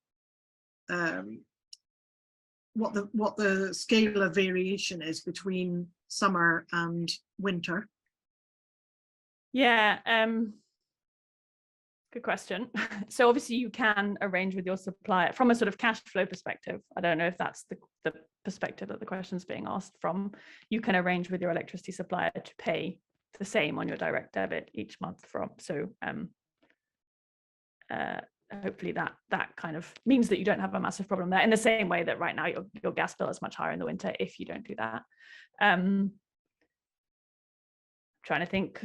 what the scale of variation is between summer and winter. Yeah, good question. So obviously you can arrange with your supplier from a sort of cash flow perspective. I don't know if that's the perspective that the question is being asked from. You can arrange with your electricity supplier to pay the same on your direct debit each month from. So hopefully that kind of means that you don't have a massive problem there, in the same way that right now your gas bill is much higher in the winter if you don't do that. Trying to think,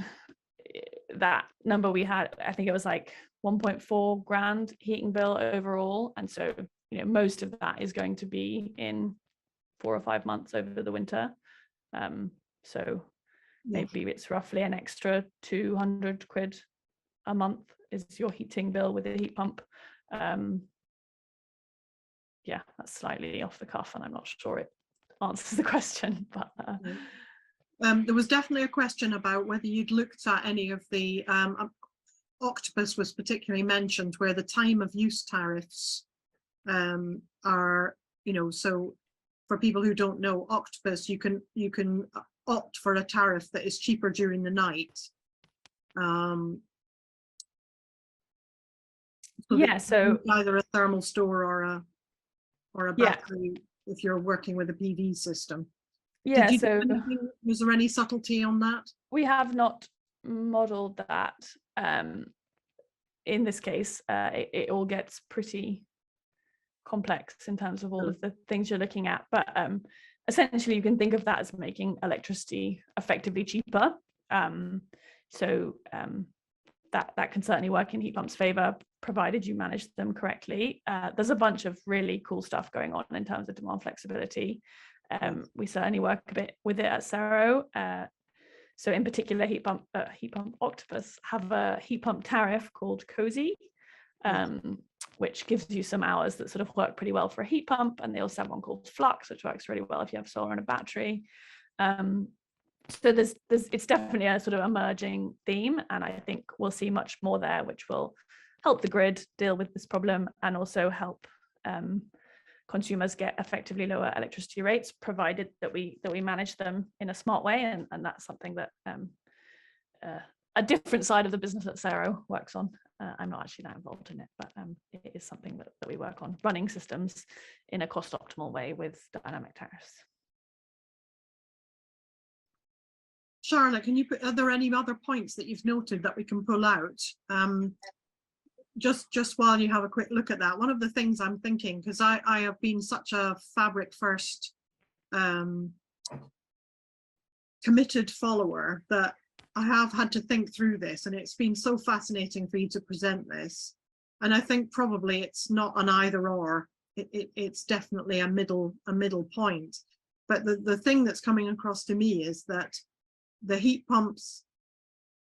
that number we had, I think it was like 1.4 grand heating bill overall, and so most of that is going to be in 4 or 5 months over the winter. So maybe it's roughly an extra 200 quid a month is your heating bill with a heat pump. Yeah, that's slightly off the cuff, and I'm not sure it answers the question, but there was definitely a question about whether you'd looked at any of the Octopus was particularly mentioned, where the time of use tariffs are, so for people who don't know Octopus, you can opt for a tariff that is cheaper during the night. So either a thermal store or a battery, if you're working with a PV system. Yeah, was there any subtlety on that? We have not modeled that. In this case, it all gets pretty complex in terms of all of the things you're looking at. But essentially, you can think of that as making electricity effectively cheaper. So that can certainly work in heat pumps' favor, provided you manage them correctly. There's a bunch of really cool stuff going on in terms of demand flexibility. We certainly work a bit with it at Cero. So in particular, heat pump Octopus have a heat pump tariff called Cozy, which gives you some hours that sort of work pretty well for a heat pump. And they also have one called Flux, which works really well if you have solar and a battery. So it's definitely a sort of emerging theme, and I think we'll see much more there, which will help the grid deal with this problem and also help consumers get effectively lower electricity rates, provided that we manage them in a smart way. And that's something that a different side of the business at Cero works on. I'm not actually that involved in it, but it is something that we work on, running systems in a cost optimal way with dynamic tariffs. Charlotte, can you put, are there any other points that you've noted that we can pull out? Just while you have a quick look at that, one of the things I'm thinking, because I have been such a fabric first committed follower that I have had to think through this, and it's been so fascinating for you to present this. And I think probably it's not an either or, it's definitely a middle point. But the thing that's coming across to me is that the heat pumps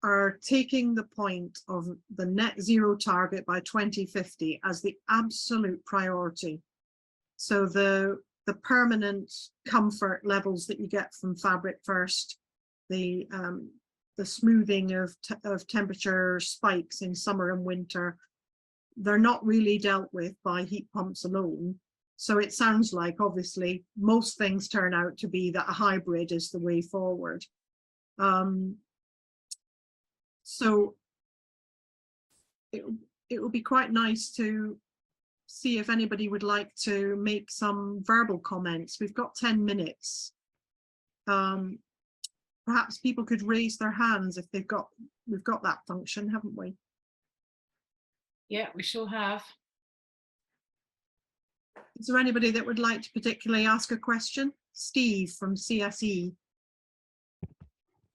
are taking the point of the net zero target by 2050 as the absolute priority. So the permanent comfort levels that you get from fabric first, the smoothing of temperature spikes in summer and winter, they're not really dealt with by heat pumps alone. So it sounds like obviously most things turn out to be that a hybrid is the way forward. So it would be quite nice to see if anybody would like to make some verbal comments. We've got 10 minutes. Perhaps people could raise their hands if we've got that function, haven't we? Yeah, we sure have. Is there anybody that would like to particularly ask a question? Steve from CSE.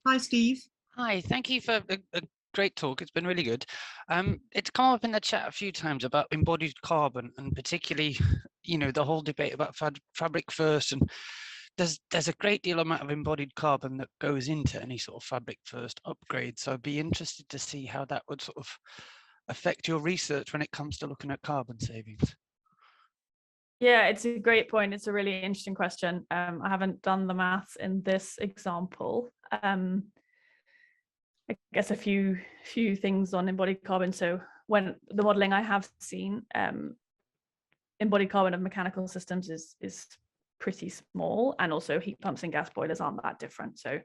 Hi, Steve. Hi, thank you for a great talk. It's been really good. It's come up in the chat a few times about embodied carbon, and particularly, you know, the whole debate about fabric first. And there's a great deal amount of embodied carbon that goes into any sort of fabric first upgrade. So I'd be interested to see how that would sort of affect your research when it comes to looking at carbon savings. Yeah, it's a great point. It's a really interesting question. I haven't done the maths in this example. I guess a few things on embodied carbon. So when the modeling I have seen, embodied carbon of mechanical systems is pretty small, and also heat pumps and gas boilers aren't that different. So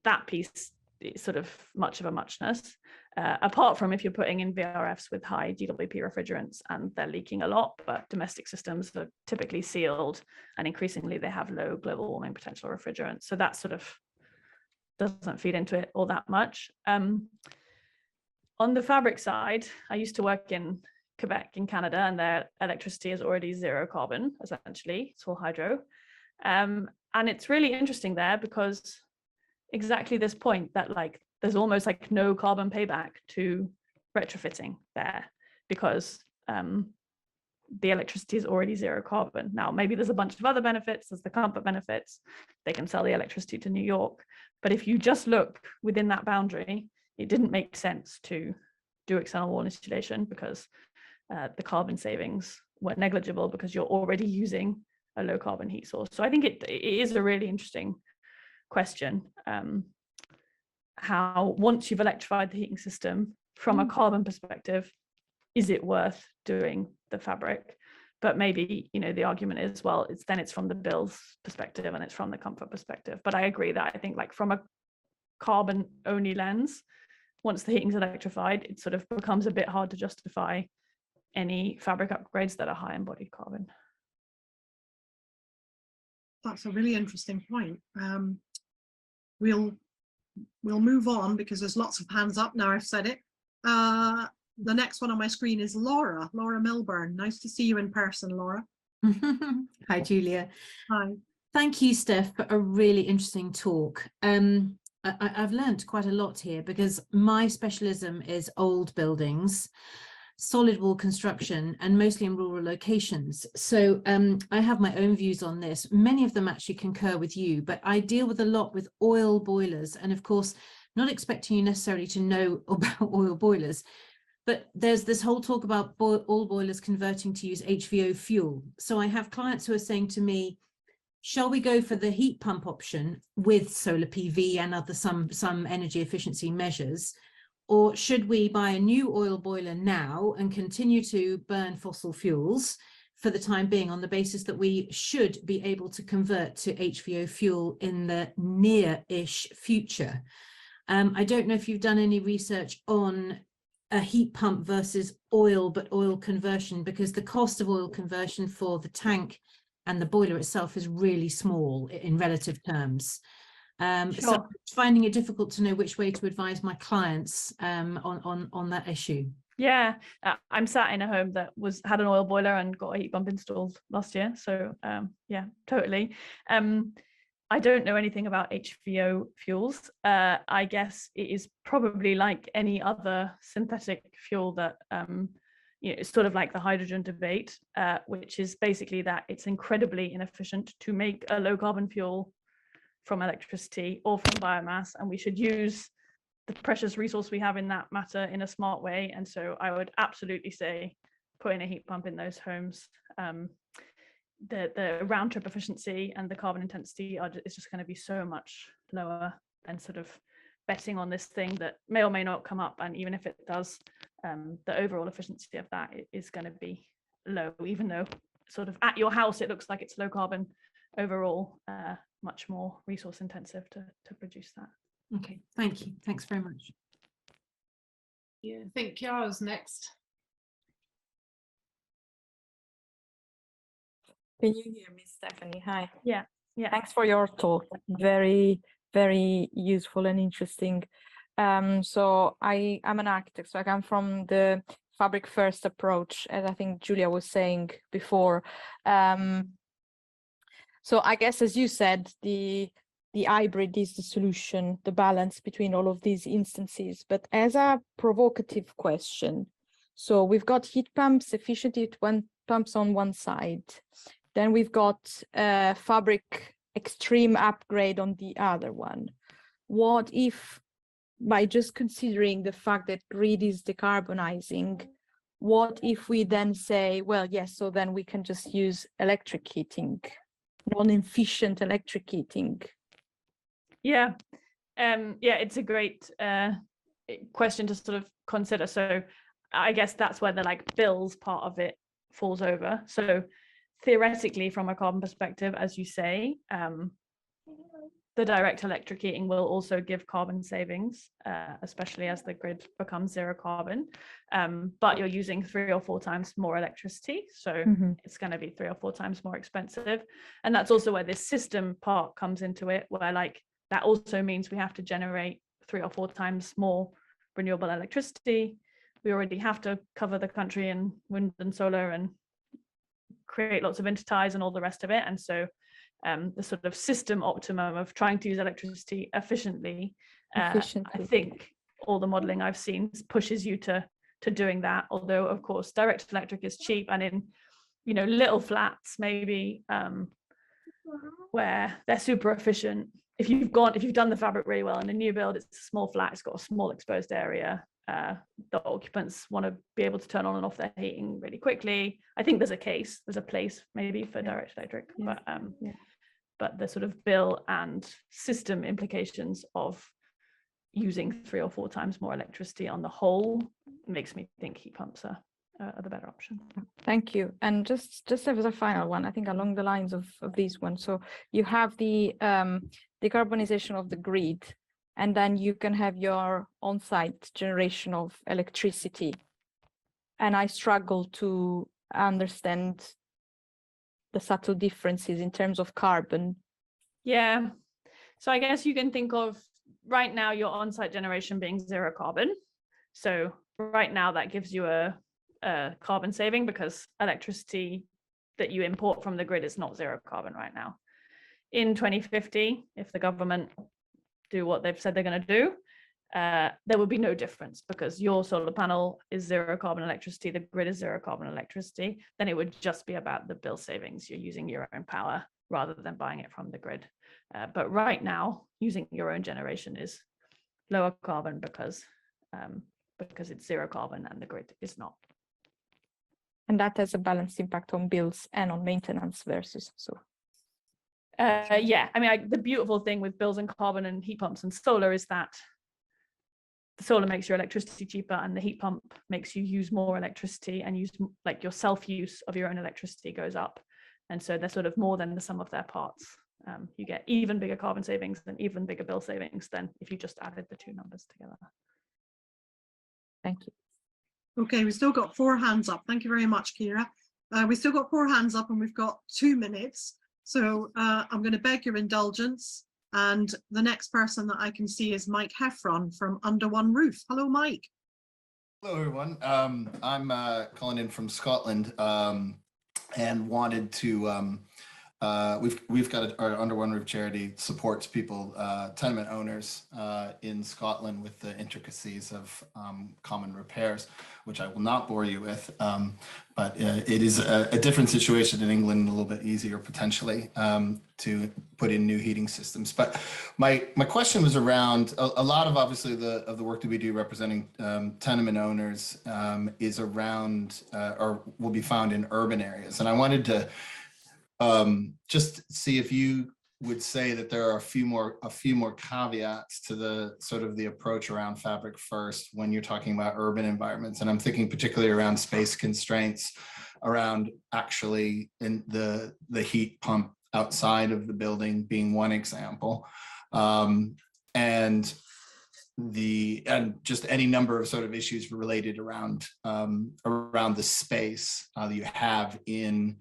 that piece is sort of much of a muchness. Apart from if you're putting in VRFs with high GWP refrigerants and they're leaking a lot, but domestic systems are typically sealed, and increasingly they have low global warming potential refrigerants. So that sort of doesn't feed into it all that much. On the fabric side, I used to work in Quebec in Canada, and their electricity is already zero carbon, essentially. It's all hydro. And it's really interesting there because exactly this point that like there's almost like no carbon payback to retrofitting there, because the electricity is already zero carbon. Now, maybe there's a bunch of other benefits. There's the comfort benefits. They can sell the electricity to New York. But if you just look within that boundary, it didn't make sense to do external wall insulation because the carbon savings were negligible because you're already using a low carbon heat source. So I think it is a really interesting question. How, once you've electrified the heating system from a carbon perspective, is it worth doing the fabric? But maybe, you know, the argument is, well, it's from the bills perspective and it's from the comfort perspective. But I agree that I think like from a carbon only lens, once the heating's electrified, it sort of becomes a bit hard to justify any fabric upgrades that are high embodied carbon. That's a really interesting point. We'll move on because there's lots of hands up now I've said it. The next one on my screen is Laura Milburn. Nice to see you in person, Laura. Hi, Julia. Hi. Thank you, Steph, for a really interesting talk. I've learned quite a lot here because my specialism is old buildings, solid wall construction, and mostly in rural locations. So I have my own views on this. Many of them actually concur with you, but I deal with a lot with oil boilers. And of course, not expecting you necessarily to know about oil boilers, but there's this whole talk about oil boilers converting to use HVO fuel. So I have clients who are saying to me, shall we go for the heat pump option with solar PV and other some energy efficiency measures? Or should we buy a new oil boiler now and continue to burn fossil fuels for the time being on the basis that we should be able to convert to HVO fuel in the near-ish future? I don't know if you've done any research on a heat pump versus oil, but oil conversion, because the cost of oil conversion for the tank and the boiler itself is really small in relative terms. So Sure. finding it difficult to know which way to advise my clients on that issue. Yeah, I'm sat in a home that had an oil boiler and got a heat pump installed last year. So yeah, totally. I don't know anything about HVO fuels. I guess it is probably like any other synthetic fuel that, it's sort of like the hydrogen debate, which is basically that it's incredibly inefficient to make a low carbon fuel from electricity or from biomass, and we should use the precious resource we have in that matter in a smart way. And so I would absolutely say putting a heat pump in those homes. The round trip efficiency and the carbon intensity is just going to be so much lower than sort of betting on this thing that may or may not come up. And even if it does, the overall efficiency of that is going to be low, even though sort of at your house it looks like it's low carbon. Overall, much more resource intensive to produce that. Okay, thank you. Thanks very much. Yeah, I think Chiara's next. Can you hear me, Stephanie? Hi. Yeah. Thanks for your talk. Very, very useful and interesting. So I'm an architect, so I come from the fabric first approach, as I think Julia was saying before. So I guess, as you said, the hybrid is the solution, the balance between all of these instances. But as a provocative question, so we've got heat pumps, efficient heat pumps on one side. Then we've got fabric extreme upgrade on the other one. What if, by just considering the fact that grid is decarbonizing, what if we then say, well, yes, so then we can just use electric heating, non-efficient electric heating? Yeah, it's a great question to sort of consider. So I guess that's where the like bills part of it falls over. So theoretically, from a carbon perspective, as you say, the direct electric heating will also give carbon savings, especially as the grid becomes zero carbon. But you're using 3 or 4 times more electricity. So it's going to be 3 or 4 times more expensive. And that's also where this system part comes into it, where like that also means we have to generate 3 or 4 times more renewable electricity. We already have to cover the country in wind and solar and create lots of interties and all the rest of it. And so the sort of system optimum of trying to use electricity efficiently, I think all the modeling I've seen pushes you to doing that. Although, of course, direct electric is cheap, and in little flats maybe where they're super efficient. If you've done the fabric really well in a new build, it's a small flat, it's got a small exposed area. The occupants want to be able to turn on and off their heating really quickly. I think there's a place maybe for direct electric, but the sort of bill and system implications of using 3 or 4 times more electricity on the whole makes me think heat pumps are the better option. Thank you. And just as a final one, I think along the lines of this one, so you have the decarbonization of the grid, and then you can have your on-site generation of electricity. And I struggle to understand the subtle differences in terms of carbon. Yeah. So I guess you can think of right now your on-site generation being zero carbon. So right now that gives you a carbon saving because electricity that you import from the grid is not zero carbon right now. In 2050, if the government do what they've said they're going to do, there will be no difference because your solar panel is zero carbon electricity, the grid is zero carbon electricity. Then it would just be about the bill savings. You're using your own power rather than buying it from the grid. But right now, using your own generation is lower carbon because it's zero carbon and the grid is not. And that has a balanced impact on bills and on maintenance versus so. Yeah, I mean, the beautiful thing with bills and carbon and heat pumps and solar is that the solar makes your electricity cheaper and the heat pump makes you use more electricity and use like your self-use of your own electricity goes up. And so they're sort of more than the sum of their parts. You get even bigger carbon savings and even bigger bill savings than if you just added the 2 numbers together. Thank you. Okay, we've still got 4 hands up. Thank you very much, Ciara. We've still got 4 hands up and we've got 2 minutes. So I'm going to beg your indulgence. And the next person that I can see is Mike Heffron from Under One Roof. Hello, Mike. Hello, everyone. I'm calling in from Scotland and wanted to. We've got our Under One Roof charity supports people, tenement owners in Scotland with the intricacies of common repairs, which I will not bore you with. But it is a different situation in England, a little bit easier potentially to put in new heating systems. But my question was around a lot of obviously the work that we do representing tenement owners is around or will be found in urban areas, and I wanted to just see if you would say that there are a few more caveats to the sort of the approach around fabric first when you're talking about urban environments. And I'm thinking particularly around space constraints, around actually in the heat pump outside of the building being one example. And just any number of sort of issues related around the space that you have in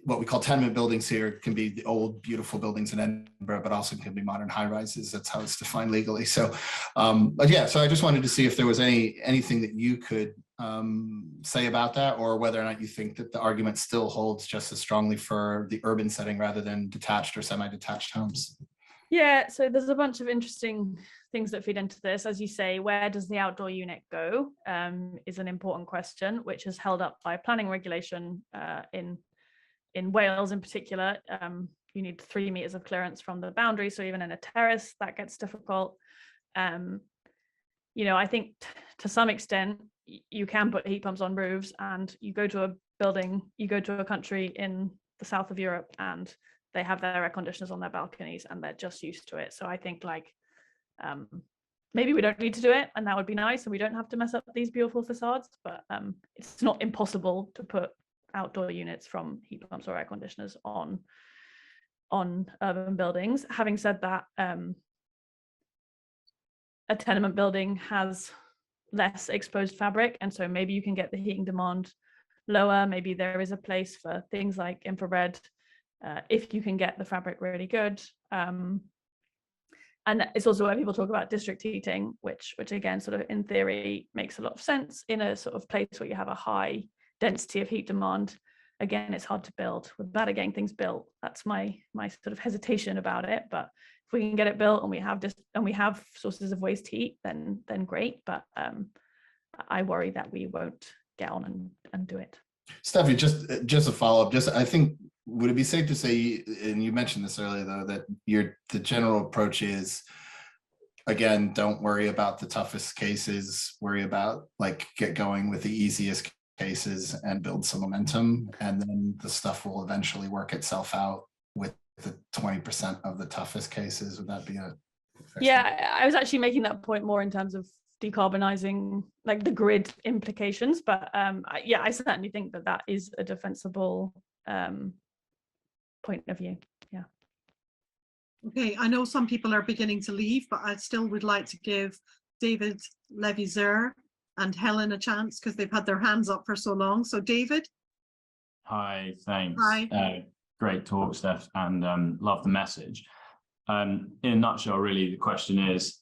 what we call tenement buildings here. It can be the old beautiful buildings in Edinburgh, but also can be modern high rises. That's how it's defined legally. So, but yeah, so I just wanted to see if there was anything that you could say about that, or whether or not you think that the argument still holds just as strongly for the urban setting rather than detached or semi-detached homes. Yeah, so there's a bunch of interesting things that feed into this. As you say, where does the outdoor unit go is an important question, which is held up by planning regulation in Wales in particular. You need 3 meters of clearance from the boundary, so even in a terrace, that gets difficult. You know, I think to some extent, you can put heat pumps on roofs, and you go to a building, you go to a country in the south of Europe, and they have their air conditioners on their balconies and they're just used to it. So I think like maybe we don't need to do it, and that would be nice, and we don't have to mess up these beautiful facades, but it's not impossible to put outdoor units from heat pumps or air conditioners on urban buildings. Having said that, a tenement building has less exposed fabric, and so maybe you can get the heating demand lower. Maybe there is a place for things like infrared if you can get the fabric really good. And it's also where people talk about district heating, which again, sort of in theory makes a lot of sense in a sort of place where you have a high density of heat demand. Again, it's hard to build without getting things built. That's my sort of hesitation about it. But if we can get it built and we have sources of waste heat, then great. But I worry that we won't get on and do it. Steffi, just a follow-up. I think, would it be safe to say, and you mentioned this earlier though, that the general approach is, again, don't worry about the toughest cases, worry about get going with the easiest cases and build some momentum, and then the stuff will eventually work itself out with the 20% of the toughest cases. Would that be a yeah, I was actually making that point more in terms of decarbonizing like the grid implications, but yeah, I certainly think that is a defensible point of view. Yeah. Okay, I know some people are beginning to leave, but I still would like to give David Levizer and Helen a chance because they've had their hands up for so long. So David. Hi, thanks. Hi. Great talk, Steph, and love the message. In a nutshell, really, the question is,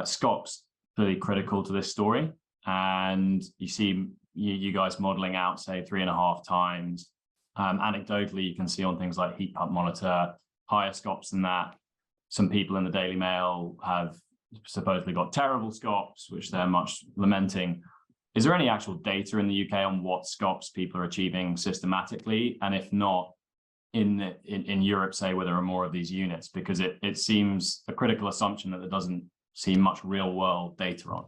Scott's really critical to this story, and you see you guys modeling out, say, 3.5 times. Anecdotally, you can see on things like Heat Pump Monitor, higher SCOPs than that. Some people in the Daily Mail have supposedly got terrible SCOPs, which they're much lamenting. Is there any actual data in the UK on what SCOPs people are achieving systematically? And if not, in Europe, say, where there are more of these units? Because it seems a critical assumption that there doesn't seem much real world data on.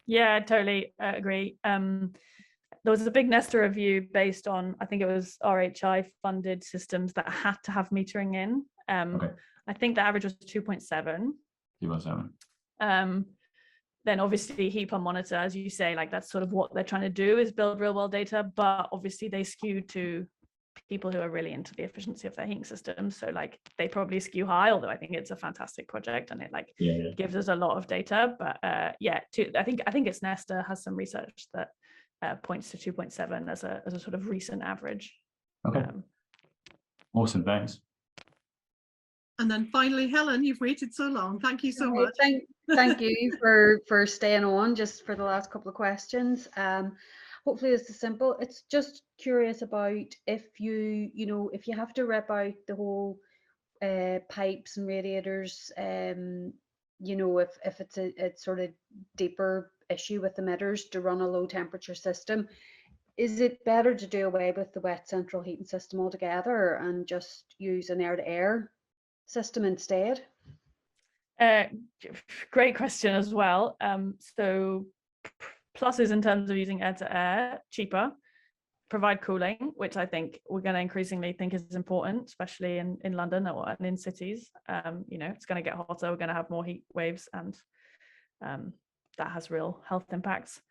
Yeah, totally agree. There was a big Nesta review based on, I think it was RHI funded systems that had to have metering in. Okay. I think the average was 2.7. 2.7. Then obviously Heat Pump Monitor, as you say, like that's sort of what they're trying to do, is build real world data, but obviously they skew to people who are really into the efficiency of their heating systems. So like they probably skew high, although I think it's a fantastic project and it gives us a lot of data. But yeah, I think it's Nesta has some research that points to 2.7 as a sort of recent average. Okay. Awesome, thanks. And then finally, Helen, you've waited so long. Thank you so much. Thank you for staying on just for the last couple of questions. Hopefully this is simple. It's just curious about if if you have to rip out the whole pipes and radiators, if it's a sort of deeper issue with emitters to run a low temperature system, is it better to do away with the wet central heating system altogether and just use an air-to-air system instead? Great question as well. So pluses in terms of using air-to-air, cheaper, provide cooling, which I think we're going to increasingly think is important, especially in London and in cities. It's going to get hotter, we're going to have more heat waves, and that has real health impacts.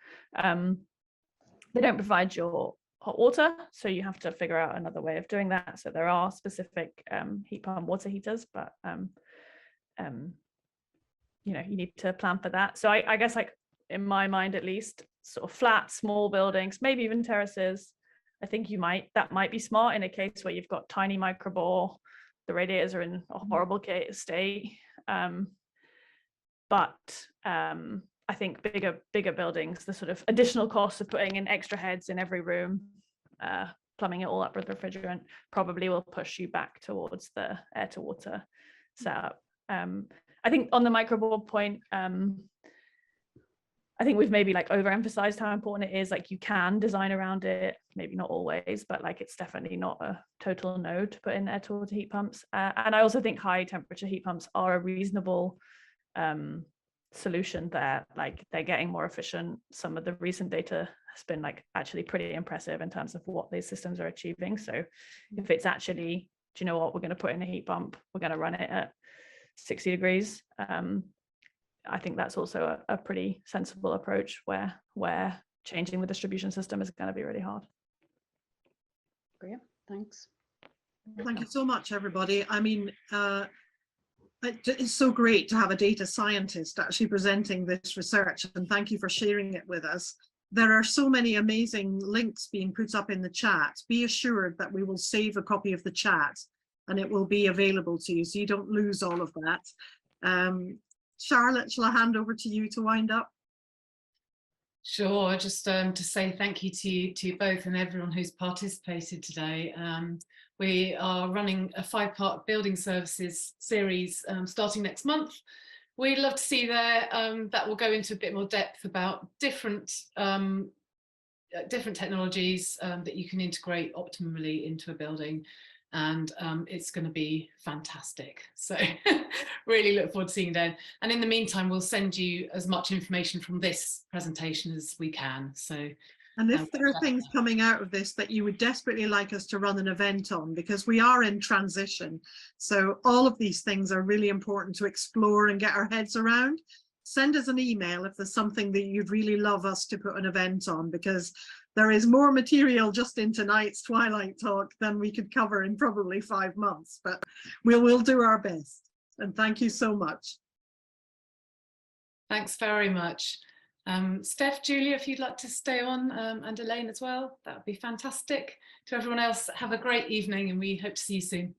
They don't provide your hot water, so you have to figure out another way of doing that. So there are specific heat pump water heaters, but you need to plan for that. So I guess, like, in my mind at least, sort of flat, small buildings, maybe even terraces, I think that might be smart in a case where you've got tiny microbore, the radiators are in a horrible state. But I think bigger buildings, the sort of additional costs of putting in extra heads in every room, plumbing it all up with refrigerant, probably will push you back towards the air to water setup. I think on the microbore point, I think we've maybe overemphasized how important it is. Like, you can design around it, maybe not always, but it's definitely not a total no to put in air to water heat pumps. And I also think high temperature heat pumps are a reasonable solution there. They're getting more efficient. Some of the recent data has been actually pretty impressive in terms of what these systems are achieving. So if it's actually, do you know what, we're going to put in a heat pump, we're going to run it at 60 degrees. I think that's also a pretty sensible approach where changing the distribution system is going to be really hard. Great, thanks. Thank you so much, everybody. I mean, it's so great to have a data scientist actually presenting this research, and thank you for sharing it with us. There are so many amazing links being put up in the chat. Be assured that we will save a copy of the chat and it will be available to you so you don't lose all of that. Charlotte, shall I hand over to you to wind up? Sure, just to say thank you to you both and everyone who's participated today. We are running a 5-part building services series starting next month. We'd love to see there. That will go into a bit more depth about different technologies that you can integrate optimally into a building. And it's going to be fantastic. So really look forward to seeing you then. And in the meantime, we'll send you as much information from this presentation as we can. So, and if there are things coming out of this that you would desperately like us to run an event on, because we are in transition, so all of these things are really important to explore and get our heads around, send us an email if there's something that you'd really love us to put an event on, because there is more material just in tonight's Twilight Talk than we could cover in probably 5 months, but we'll do our best. And thank you so much. Thanks very much. Steph, Julia, if you'd like to stay on, and Elaine as well, that would be fantastic. To everyone else, have a great evening and we hope to see you soon.